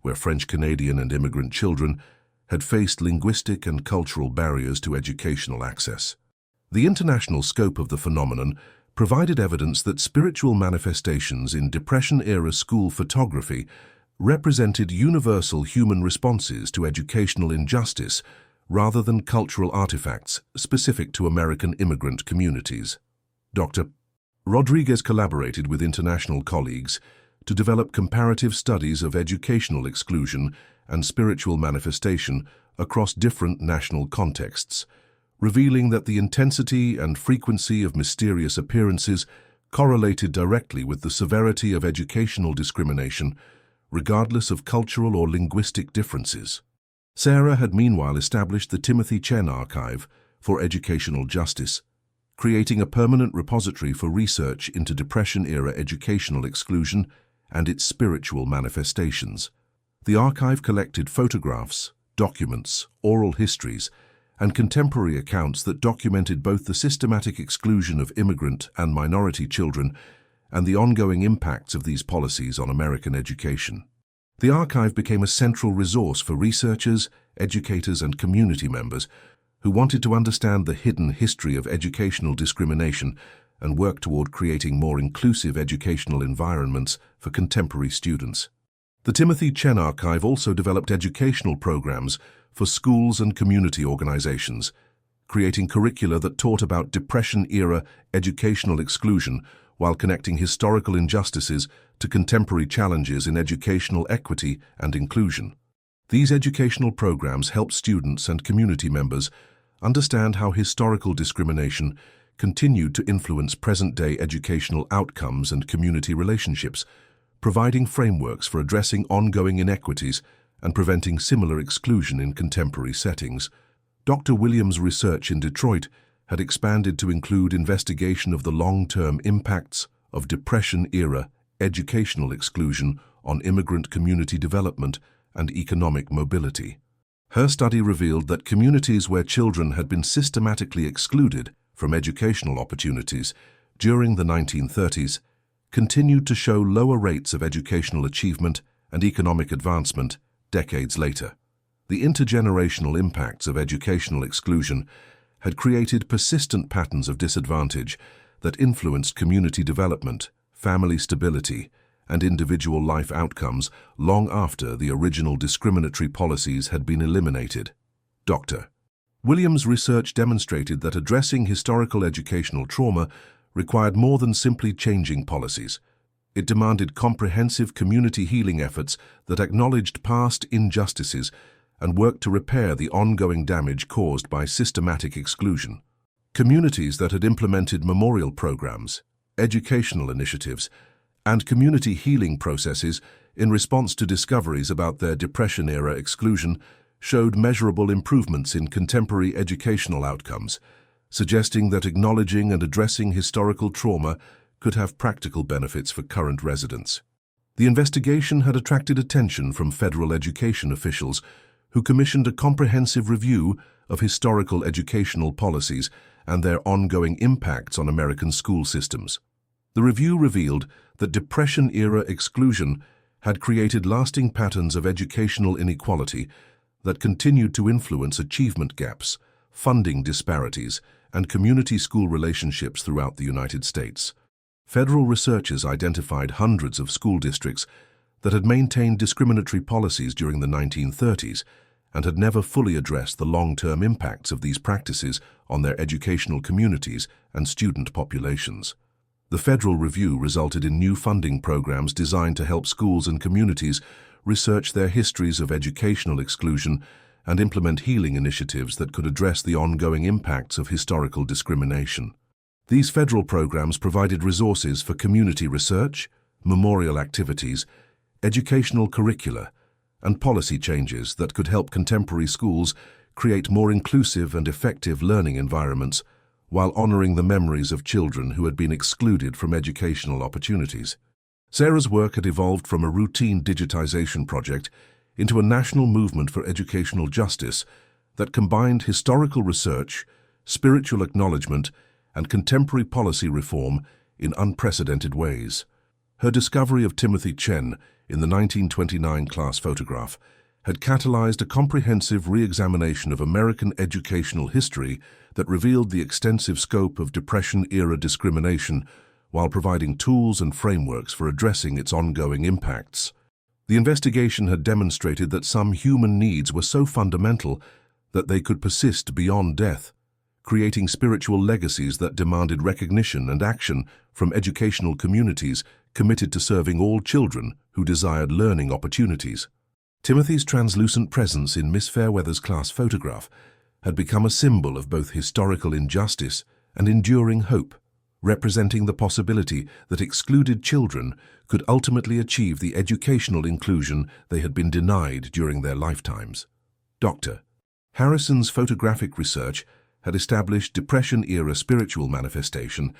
where French-Canadian and immigrant children had faced linguistic and cultural barriers to educational access. The international scope of the phenomenon provided evidence that spiritual manifestations in Depression-era school photography represented universal human responses to educational injustice rather than cultural artifacts specific to American immigrant communities. Dr. Rodriguez collaborated with international colleagues to develop comparative studies of educational exclusion and spiritual manifestation across different national contexts, revealing that the intensity and frequency of mysterious appearances correlated directly with the severity of educational discrimination, regardless of cultural or linguistic differences. Sarah had meanwhile established the Timothy Chen Archive for Educational Justice, creating a permanent repository for research into Depression-era educational exclusion and its spiritual manifestations. The archive collected photographs, documents, oral histories, and contemporary accounts that documented both the systematic exclusion of immigrant and minority children and the ongoing impacts of these policies on American education. The archive became a central resource for researchers, educators, and community members who wanted to understand the hidden history of educational discrimination and work toward creating more inclusive educational environments for contemporary students. The Timothy Chen Archive also developed educational programs for schools and community organizations, creating curricula that taught about Depression-era educational exclusion while connecting historical injustices to contemporary challenges in educational equity and inclusion. These educational programs help students and community members understand how historical discrimination continued to influence present-day educational outcomes and community relationships, providing frameworks for addressing ongoing inequities and preventing similar exclusion in contemporary settings. Dr. Williams' research in Detroit had expanded to include investigation of the long-term impacts of Depression-era educational exclusion on immigrant community development and economic mobility. Her study revealed that communities where children had been systematically excluded from educational opportunities during the 1930s continued to show lower rates of educational achievement and economic advancement decades later. The intergenerational impacts of educational exclusion had created persistent patterns of disadvantage that influenced community development, family stability, and individual life outcomes long after the original discriminatory policies had been eliminated. Dr. Williams' research demonstrated that addressing historical educational trauma required more than simply changing policies. It demanded comprehensive community healing efforts that acknowledged past injustices and worked to repair the ongoing damage caused by systematic exclusion. Communities that had implemented memorial programs, educational initiatives, and community healing processes in response to discoveries about their Depression-era exclusion showed measurable improvements in contemporary educational outcomes, suggesting that acknowledging and addressing historical trauma could have practical benefits for current residents. The investigation had attracted attention from federal education officials who commissioned a comprehensive review of historical educational policies and their ongoing impacts on American school systems. The review revealed that Depression-era exclusion had created lasting patterns of educational inequality that continued to influence achievement gaps, funding disparities, and community school relationships throughout the United States. Federal researchers identified hundreds of school districts that had maintained discriminatory policies during the 1930s and had never fully addressed the long-term impacts of these practices on their educational communities and student populations. The federal review resulted in new funding programs designed to help schools and communities research their histories of educational exclusion and implement healing initiatives that could address the ongoing impacts of historical discrimination. These federal programs provided resources for community research, memorial activities, educational curricula, and policy changes that could help contemporary schools create more inclusive and effective learning environments while honoring the memories of children who had been excluded from educational opportunities. Sarah's work had evolved from a routine digitization project into a national movement for educational justice that combined historical research, spiritual acknowledgement, and contemporary policy reform in unprecedented ways. Her discovery of Timothy Chen in the 1929 class photograph had catalyzed a comprehensive re-examination of American educational history that revealed the extensive scope of Depression-era discrimination while providing tools and frameworks for addressing its ongoing impacts. The investigation had demonstrated that some human needs were so fundamental that they could persist beyond death, creating spiritual legacies that demanded recognition and action from educational communities committed to serving all children who desired learning opportunities. Timothy's translucent presence in Miss Fairweather's class photograph had become a symbol of both historical injustice and enduring hope, representing the possibility that excluded children could ultimately achieve the educational inclusion they had been denied during their lifetimes. Dr. Harrison's photographic research had established Depression-era spiritual manifestation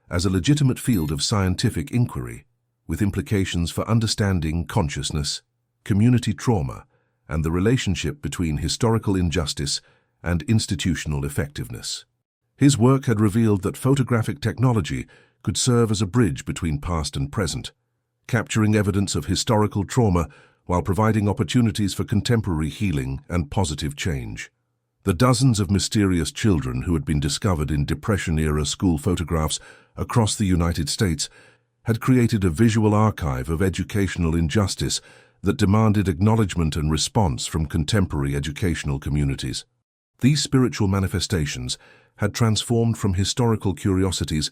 as a legitimate field of scientific inquiry, with implications for understanding consciousness, community trauma, and the relationship between historical injustice and institutional effectiveness. His work had revealed that photographic technology could serve as a bridge between past and present, capturing evidence of historical trauma while providing opportunities for contemporary healing and positive change. The dozens of mysterious children who had been discovered in Depression-era school photographs across the United States had created a visual archive of educational injustice that demanded acknowledgement and response from contemporary educational communities. These spiritual manifestations had transformed from historical curiosities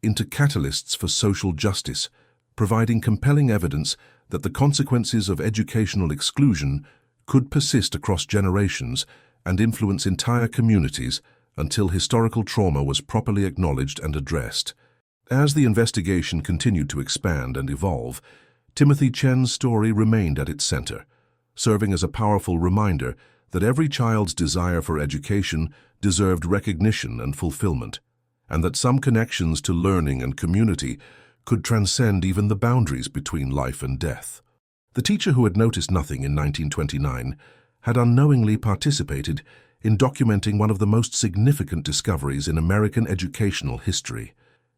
into catalysts for social justice, providing compelling evidence that the consequences of educational exclusion could persist across generations and influence entire communities until historical trauma was properly acknowledged and addressed. As the investigation continued to expand and evolve, Timothy Chen's story remained at its center, serving as a powerful reminder that every child's desire for education deserved recognition and fulfillment, and that some connections to learning and community could transcend even the boundaries between life and death. The teacher who had noticed nothing in 1929 had unknowingly participated in documenting one of the most significant discoveries in American educational history,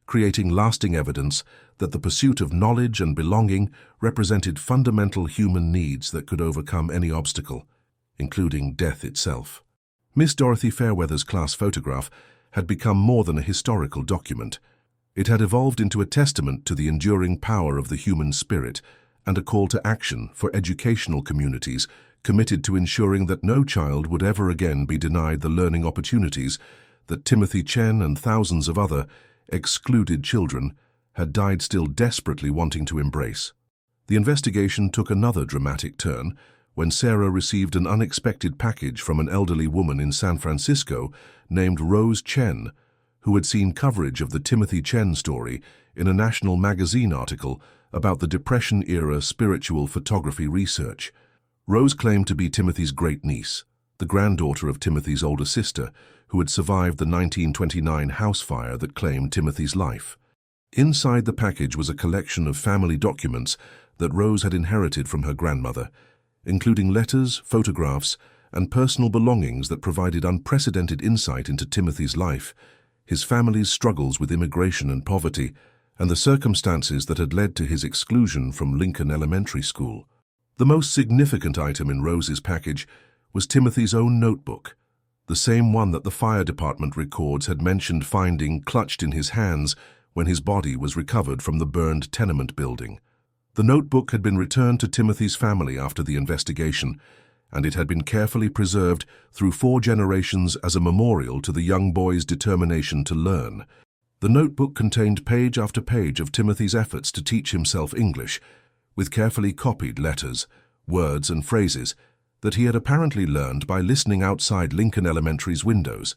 creating lasting evidence that the pursuit of knowledge and belonging represented fundamental human needs that could overcome any obstacle, including death itself. Miss Dorothy Fairweather's class photograph had become more than a historical document. It had evolved into a testament to the enduring power of the human spirit and a call to action for educational communities committed to ensuring that no child would ever again be denied the learning opportunities that Timothy Chen and thousands of other excluded children had died still desperately wanting to embrace. The investigation took another dramatic turn when Sarah received an unexpected package from an elderly woman in San Francisco named Rose Chen, who had seen coverage of the Timothy Chen story in a national magazine article about the Depression-era spiritual photography research. Rose claimed to be Timothy's great-niece, the granddaughter of Timothy's older sister, who had survived the 1929 house fire that claimed Timothy's life. Inside the package was a collection of family documents that Rose had inherited from her grandmother, including letters, photographs, and personal belongings that provided unprecedented insight into Timothy's life, his family's struggles with immigration and poverty, and the circumstances that had led to his exclusion from Lincoln Elementary School. The most significant item in Rose's package was Timothy's own notebook, the same one that the fire department records had mentioned finding clutched in his hands when his body was recovered from the burned tenement building. The notebook had been returned to Timothy's family after the investigation, and it had been carefully preserved through 4 generations as a memorial to the young boy's determination to learn. The notebook contained page after page of Timothy's efforts to teach himself English, with carefully copied letters, words, and phrases that he had apparently learned by listening outside Lincoln Elementary's windows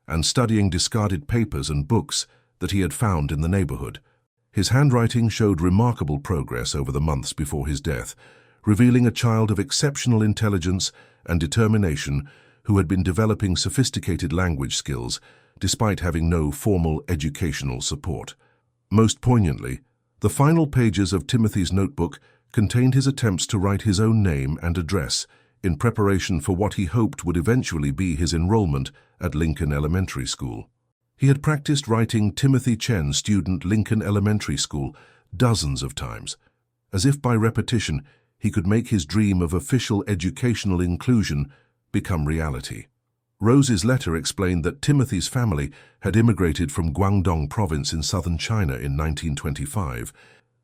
and studying discarded papers and books that he had found in the neighborhood. His handwriting showed remarkable progress over the months before his death, revealing a child of exceptional intelligence and determination who had been developing sophisticated language skills despite having no formal educational support. Most poignantly, the final pages of Timothy's notebook contained his attempts to write his own name and address in preparation for what he hoped would eventually be his enrollment at Lincoln Elementary School. He had practiced writing Timothy Chen Student Lincoln Elementary School dozens of times, as if by repetition he could make his dream of official educational inclusion become reality. Rose's letter explained that Timothy's family had immigrated from Guangdong province in southern China in 1925,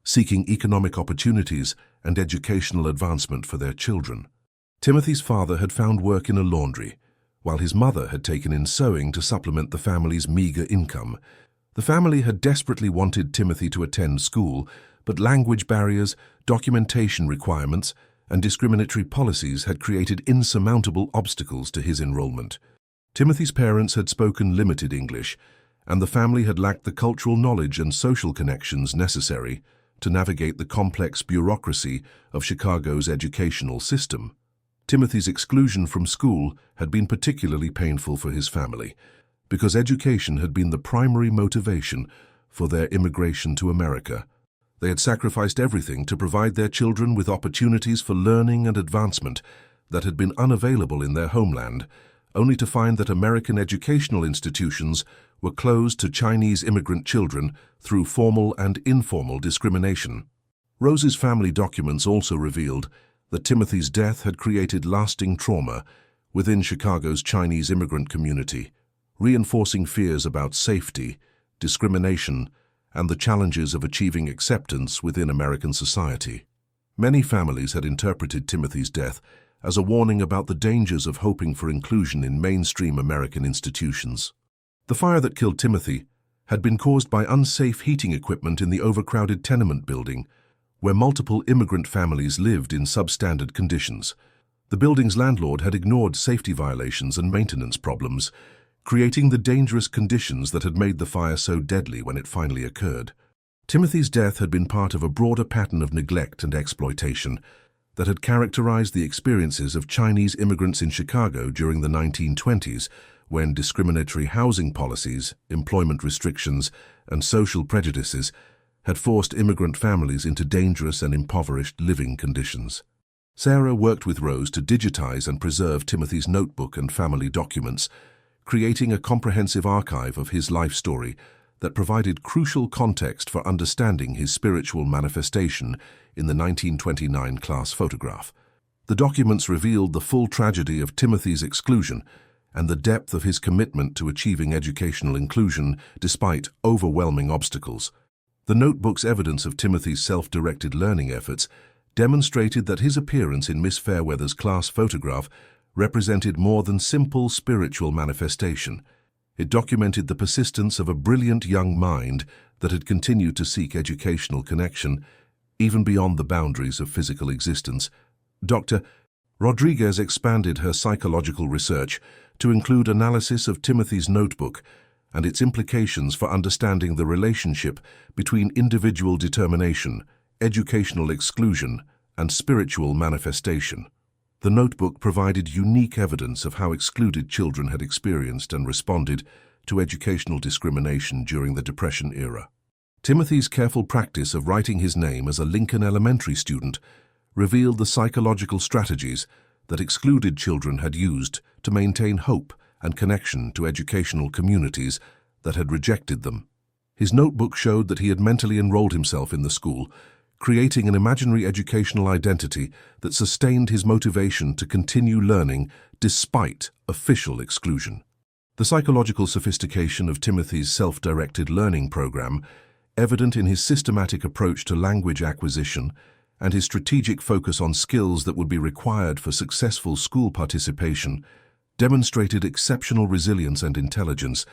seeking economic opportunities and educational advancement for their children. Timothy's father had found work in a laundry, while his mother had taken in sewing to supplement the family's meager income. The family had desperately wanted Timothy to attend school, but language barriers, documentation requirements, and discriminatory policies had created insurmountable obstacles to his enrollment. Timothy's parents had spoken limited English, and the family had lacked the cultural knowledge and social connections necessary to navigate the complex bureaucracy of Chicago's educational system. Timothy's exclusion from school had been particularly painful for his family, because education had been the primary motivation for their immigration to America. They had sacrificed everything to provide their children with opportunities for learning and advancement that had been unavailable in their homeland, only to find that American educational institutions were closed to Chinese immigrant children through formal and informal discrimination. Rose's family documents also revealed that Timothy's death had created lasting trauma within Chicago's Chinese immigrant community, reinforcing fears about safety, discrimination, and the challenges of achieving acceptance within American society. Many families had interpreted Timothy's death as a warning about the dangers of hoping for inclusion in mainstream American institutions. The fire that killed Timothy had been caused by unsafe heating equipment in the overcrowded tenement building, where multiple immigrant families lived in substandard conditions. The building's landlord had ignored safety violations and maintenance problems, creating the dangerous conditions that had made the fire so deadly when it finally occurred. Timothy's death had been part of a broader pattern of neglect and exploitation that had characterized the experiences of Chinese immigrants in Chicago during the 1920s, when discriminatory housing policies, employment restrictions, and social prejudices had forced immigrant families into dangerous and impoverished living conditions. Sarah worked with Rose to digitize and preserve Timothy's notebook and family documents, creating a comprehensive archive of his life story that provided crucial context for understanding his spiritual manifestation in the 1929 class photograph. The documents revealed the full tragedy of Timothy's exclusion and the depth of his commitment to achieving educational inclusion despite overwhelming obstacles. The notebook's evidence of Timothy's self-directed learning efforts demonstrated that his appearance in Miss Fairweather's class photograph represented more than simple spiritual manifestation. It documented the persistence of a brilliant young mind that had continued to seek educational connection, even beyond the boundaries of physical existence. Dr. Rodriguez expanded her psychological research to include analysis of Timothy's notebook and its implications for understanding the relationship between individual determination, educational exclusion, and spiritual manifestation. The notebook provided unique evidence of how excluded children had experienced and responded to educational discrimination during the Depression era. Timothy's careful practice of writing his name as a Lincoln Elementary student revealed the psychological strategies that excluded children had used to maintain hope and connection to educational communities that had rejected them. His notebook showed that he had mentally enrolled himself in the school, creating an imaginary educational identity that sustained his motivation to continue learning despite official exclusion. The psychological sophistication of Timothy's self-directed learning program, evident in his systematic approach to language acquisition and his strategic focus on skills that would be required for successful school participation, demonstrated exceptional resilience and intelligence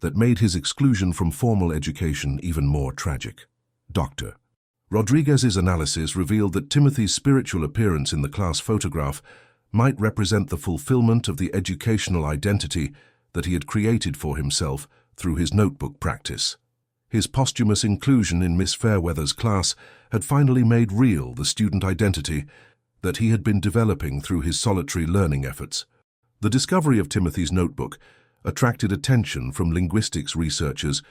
that made his exclusion from formal education even more tragic. Dr. Rodriguez's analysis revealed that Timothy's spiritual appearance in the class photograph might represent the fulfillment of the educational identity that he had created for himself through his notebook practice. His posthumous inclusion in Miss Fairweather's class had finally made real the student identity that he had been developing through his solitary learning efforts. The discovery of Timothy's notebook attracted attention from linguistics researchers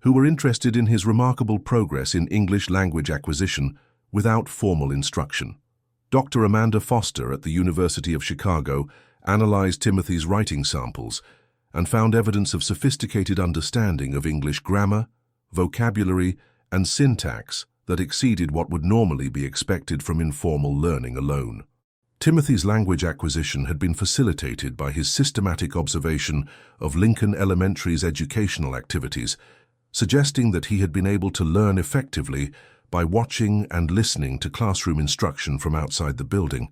who were interested in his remarkable progress in English language acquisition without formal instruction. Dr. Amanda Foster at the University of Chicago analyzed Timothy's writing samples and found evidence of sophisticated understanding of English grammar, vocabulary, and syntax that exceeded what would normally be expected from informal learning alone. Timothy's language acquisition had been facilitated by his systematic observation of Lincoln Elementary's educational activities, suggesting that he had been able to learn effectively by watching and listening to classroom instruction from outside the building.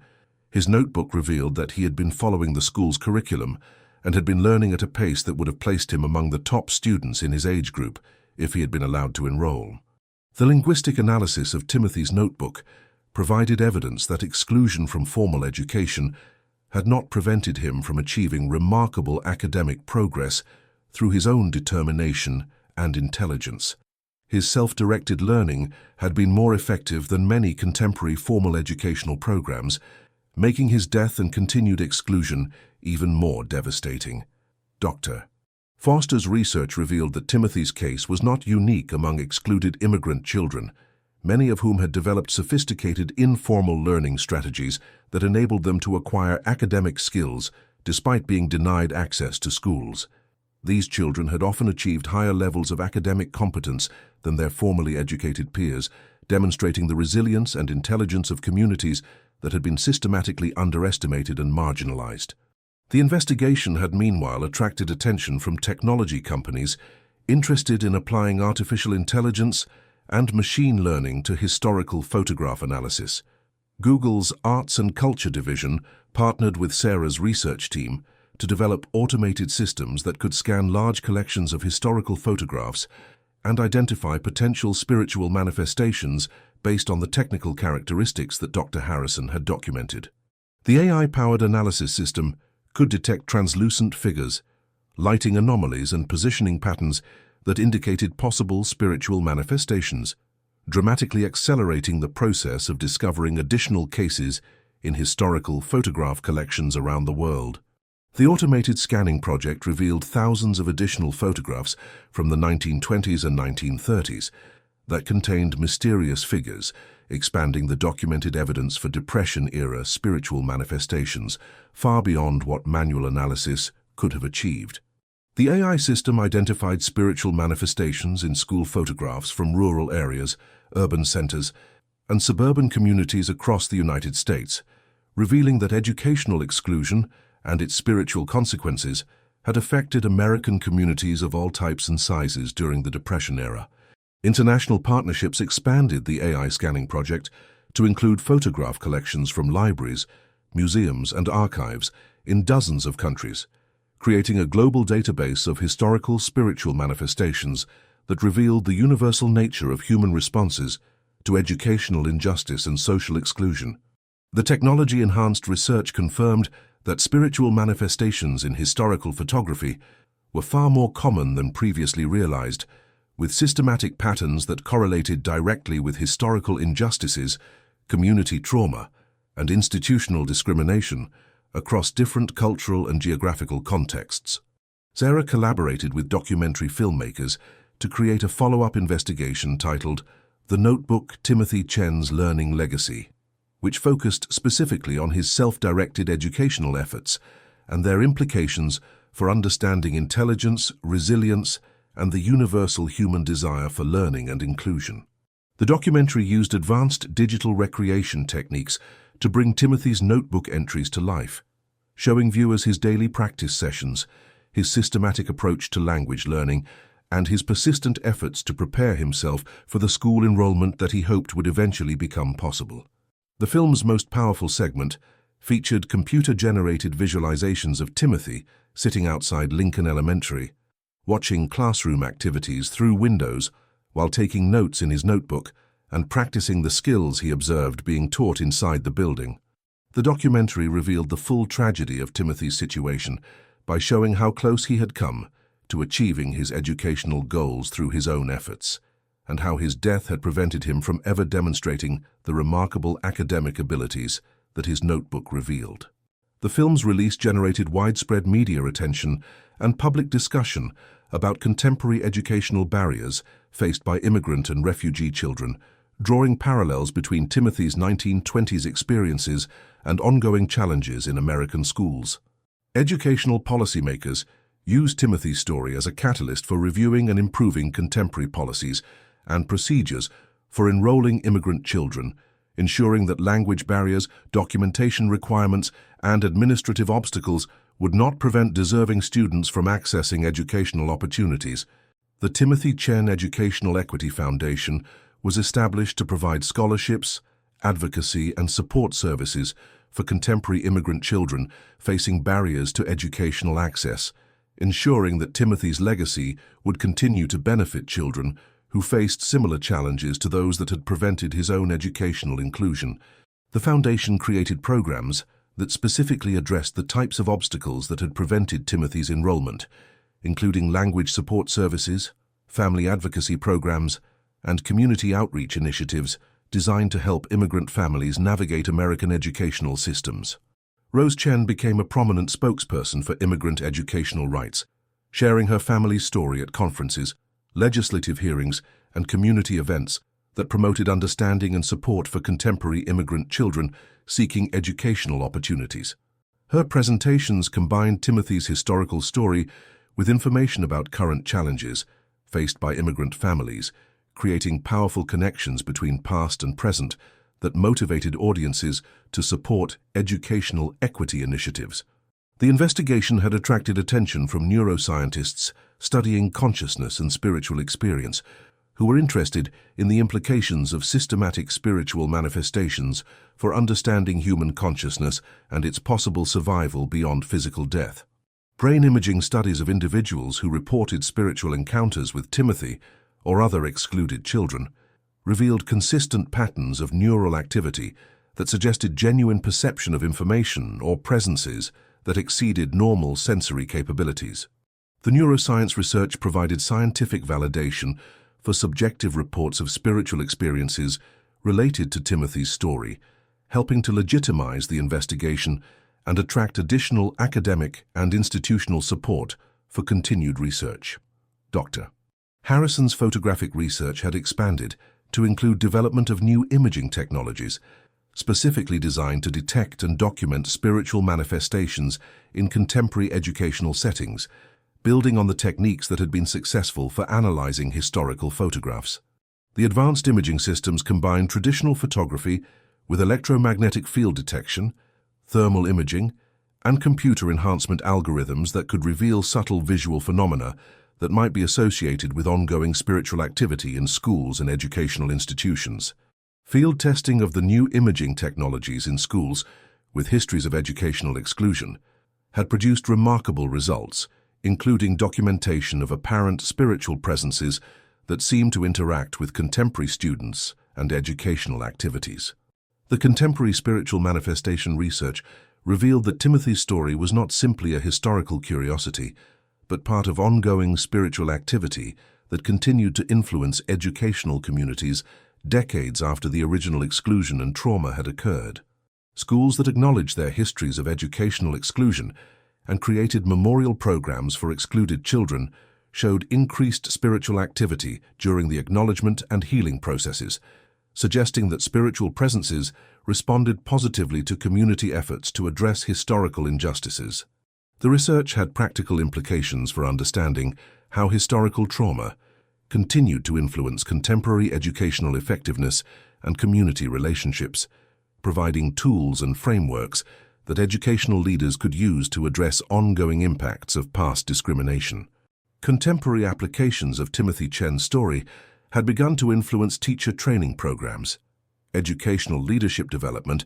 His notebook revealed that he had been following the school's curriculum and had been learning at a pace that would have placed him among the top students in his age group if he had been allowed to enroll. The linguistic analysis of Timothy's notebook provided evidence that exclusion from formal education had not prevented him from achieving remarkable academic progress through his own determination and intelligence. His self-directed learning had been more effective than many contemporary formal educational programs, making his death and continued exclusion even more devastating. Dr. Foster's research revealed that Timothy's case was not unique among excluded immigrant children, many of whom had developed sophisticated informal learning strategies that enabled them to acquire academic skills despite being denied access to schools. These children had often achieved higher levels of academic competence than their formally educated peers, demonstrating the resilience and intelligence of communities that had been systematically underestimated and marginalized. The investigation had meanwhile attracted attention from technology companies interested in applying artificial intelligence and machine learning to historical photograph analysis. Google's Arts and Culture division partnered with Sarah's research team to develop automated systems that could scan large collections of historical photographs and identify potential spiritual manifestations based on the technical characteristics that Dr. Harrison had documented. The AI-powered analysis system could detect translucent figures, lighting anomalies and positioning patterns that indicated possible spiritual manifestations, dramatically accelerating the process of discovering additional cases in historical photograph collections around the world. The automated scanning project revealed thousands of additional photographs from the 1920s and 1930s, that contained mysterious figures, expanding the documented evidence for Depression-era spiritual manifestations far beyond what manual analysis could have achieved. The AI system identified spiritual manifestations in school photographs from rural areas, urban centers, and suburban communities across the United States, revealing that educational exclusion and its spiritual consequences had affected American communities of all types and sizes during the Depression era. International partnerships expanded the AI scanning project to include photograph collections from libraries, museums, and archives in dozens of countries, creating a global database of historical spiritual manifestations that revealed the universal nature of human responses to educational injustice and social exclusion. The technology-enhanced research confirmed that spiritual manifestations in historical photography were far more common than previously realized, with systematic patterns that correlated directly with historical injustices, community trauma, and institutional discrimination across different cultural and geographical contexts. Sarah collaborated with documentary filmmakers to create a follow-up investigation titled The Notebook: Timothy Chen's Learning Legacy, which focused specifically on his self-directed educational efforts and their implications for understanding intelligence, resilience, and the universal human desire for learning and inclusion. The documentary used advanced digital recreation techniques to bring Timothy's notebook entries to life, showing viewers his daily practice sessions, his systematic approach to language learning, and his persistent efforts to prepare himself for the school enrollment that he hoped would eventually become possible. The film's most powerful segment featured computer-generated visualizations of Timothy sitting outside Lincoln Elementary, watching classroom activities through windows while taking notes in his notebook and practicing the skills he observed being taught inside the building. The documentary revealed the full tragedy of Timothy's situation by showing how close he had come to achieving his educational goals through his own efforts, and how his death had prevented him from ever demonstrating the remarkable academic abilities that his notebook revealed. The film's release generated widespread media attention and public discussion about contemporary educational barriers faced by immigrant and refugee children, drawing parallels between Timothy's 1920s experiences and ongoing challenges in American schools. Educational policymakers used Timothy's story as a catalyst for reviewing and improving contemporary policies and procedures for enrolling immigrant children, ensuring that language barriers, documentation requirements, and administrative obstacles would not prevent deserving students from accessing educational opportunities. The Timothy Chen Educational Equity Foundation was established to provide scholarships, advocacy, and support services for contemporary immigrant children facing barriers to educational access, ensuring that Timothy's legacy would continue to benefit children who faced similar challenges to those that had prevented his own educational inclusion. The foundation created programs that specifically addressed the types of obstacles that had prevented Timothy's enrollment, including language support services, family advocacy programs, and community outreach initiatives designed to help immigrant families navigate American educational systems. Rose Chen became a prominent spokesperson for immigrant educational rights, sharing her family's story at conferences, legislative hearings, and community events that promoted understanding and support for contemporary immigrant children seeking educational opportunities. Her presentations combined Timothy's historical story with information about current challenges faced by immigrant families, creating powerful connections between past and present that motivated audiences to support educational equity initiatives. The investigation had attracted attention from neuroscientists studying consciousness and spiritual experience, who were interested in the implications of systematic spiritual manifestations for understanding human consciousness and its possible survival beyond physical death. Brain imaging studies of individuals who reported spiritual encounters with Timothy or other excluded children revealed consistent patterns of neural activity that suggested genuine perception of information or presences that exceeded normal sensory capabilities. The neuroscience research provided scientific validation for subjective reports of spiritual experiences related to Timothy's story, helping to legitimize the investigation and attract additional academic and institutional support for continued research. Dr. Harrison's photographic research had expanded to include development of new imaging technologies, specifically designed to detect and document spiritual manifestations in contemporary educational settings, building on the techniques that had been successful for analyzing historical photographs. The advanced imaging systems combined traditional photography with electromagnetic field detection, thermal imaging, and computer enhancement algorithms that could reveal subtle visual phenomena that might be associated with ongoing spiritual activity in schools and educational institutions. Field testing of the new imaging technologies in schools, with histories of educational exclusion, had produced remarkable results, including documentation of apparent spiritual presences that seemed to interact with contemporary students and educational activities. The contemporary spiritual manifestation research revealed that Timothy's story was not simply a historical curiosity, but part of ongoing spiritual activity that continued to influence educational communities decades after the original exclusion and trauma had occurred. Schools that acknowledged their histories of educational exclusion and created memorial programs for excluded children showed increased spiritual activity during the acknowledgement and healing processes, suggesting that spiritual presences responded positively to community efforts to address historical injustices. The research had practical implications for understanding how historical trauma continued to influence contemporary educational effectiveness and community relationships, providing tools and frameworks that educational leaders could use to address ongoing impacts of past discrimination. Contemporary applications of Timothy Chen's story had begun to influence teacher training programs, educational leadership development,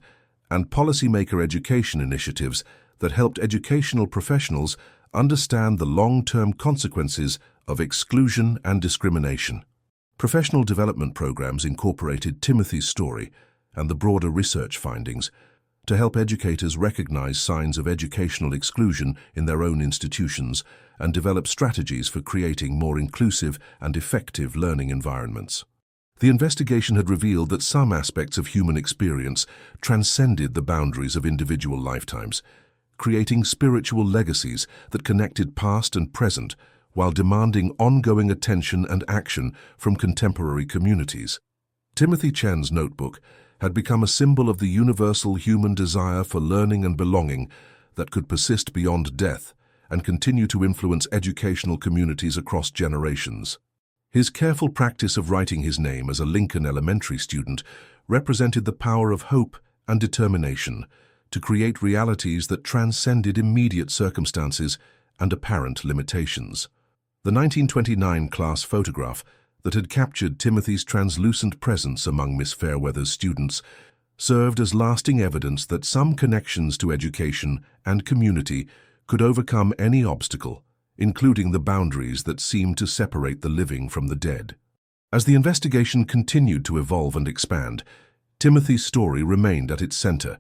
and policymaker education initiatives that helped educational professionals understand the long-term consequences of exclusion and discrimination. Professional development programs incorporated Timothy's story and the broader research findings to help educators recognize signs of educational exclusion in their own institutions and develop strategies for creating more inclusive and effective learning environments. The investigation had revealed that some aspects of human experience transcended the boundaries of individual lifetimes, creating spiritual legacies that connected past and present while demanding ongoing attention and action from contemporary communities. Timothy Chen's notebook had become a symbol of the universal human desire for learning and belonging that could persist beyond death and continue to influence educational communities across generations. His careful practice of writing his name as a Lincoln Elementary student represented the power of hope and determination to create realities that transcended immediate circumstances and apparent limitations. The 1929 class photograph that had captured Timothy's translucent presence among Miss Fairweather's students served as lasting evidence that some connections to education and community could overcome any obstacle, including the boundaries that seemed to separate the living from the dead. As the investigation continued to evolve and expand, Timothy's story remained at its center,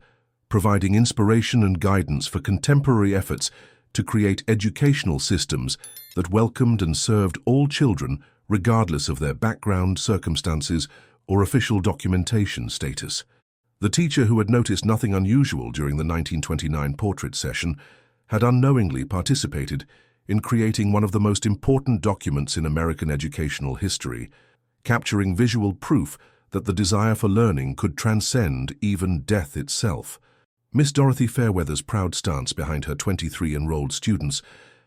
providing inspiration and guidance for contemporary efforts to create educational systems that welcomed and served all children regardless of their background, circumstances, or official documentation status. The teacher who had noticed nothing unusual during the 1929 portrait session had unknowingly participated in creating one of the most important documents in American educational history, capturing visual proof that the desire for learning could transcend even death itself. Miss Dorothy Fairweather's proud stance behind her 23 enrolled students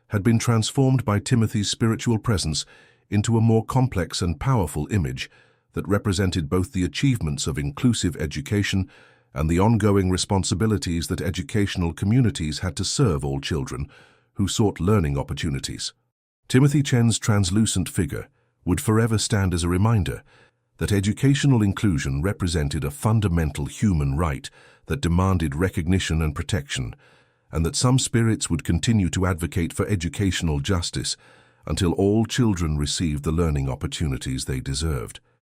had been transformed by Timothy's spiritual presence into a more complex and powerful image that represented both the achievements of inclusive education and the ongoing responsibilities that educational communities had to serve all children who sought learning opportunities. Timothy Chen's translucent figure would forever stand as a reminder that educational inclusion represented a fundamental human right that demanded recognition and protection, and that some spirits would continue to advocate for educational justice until all children received the learning opportunities they deserved.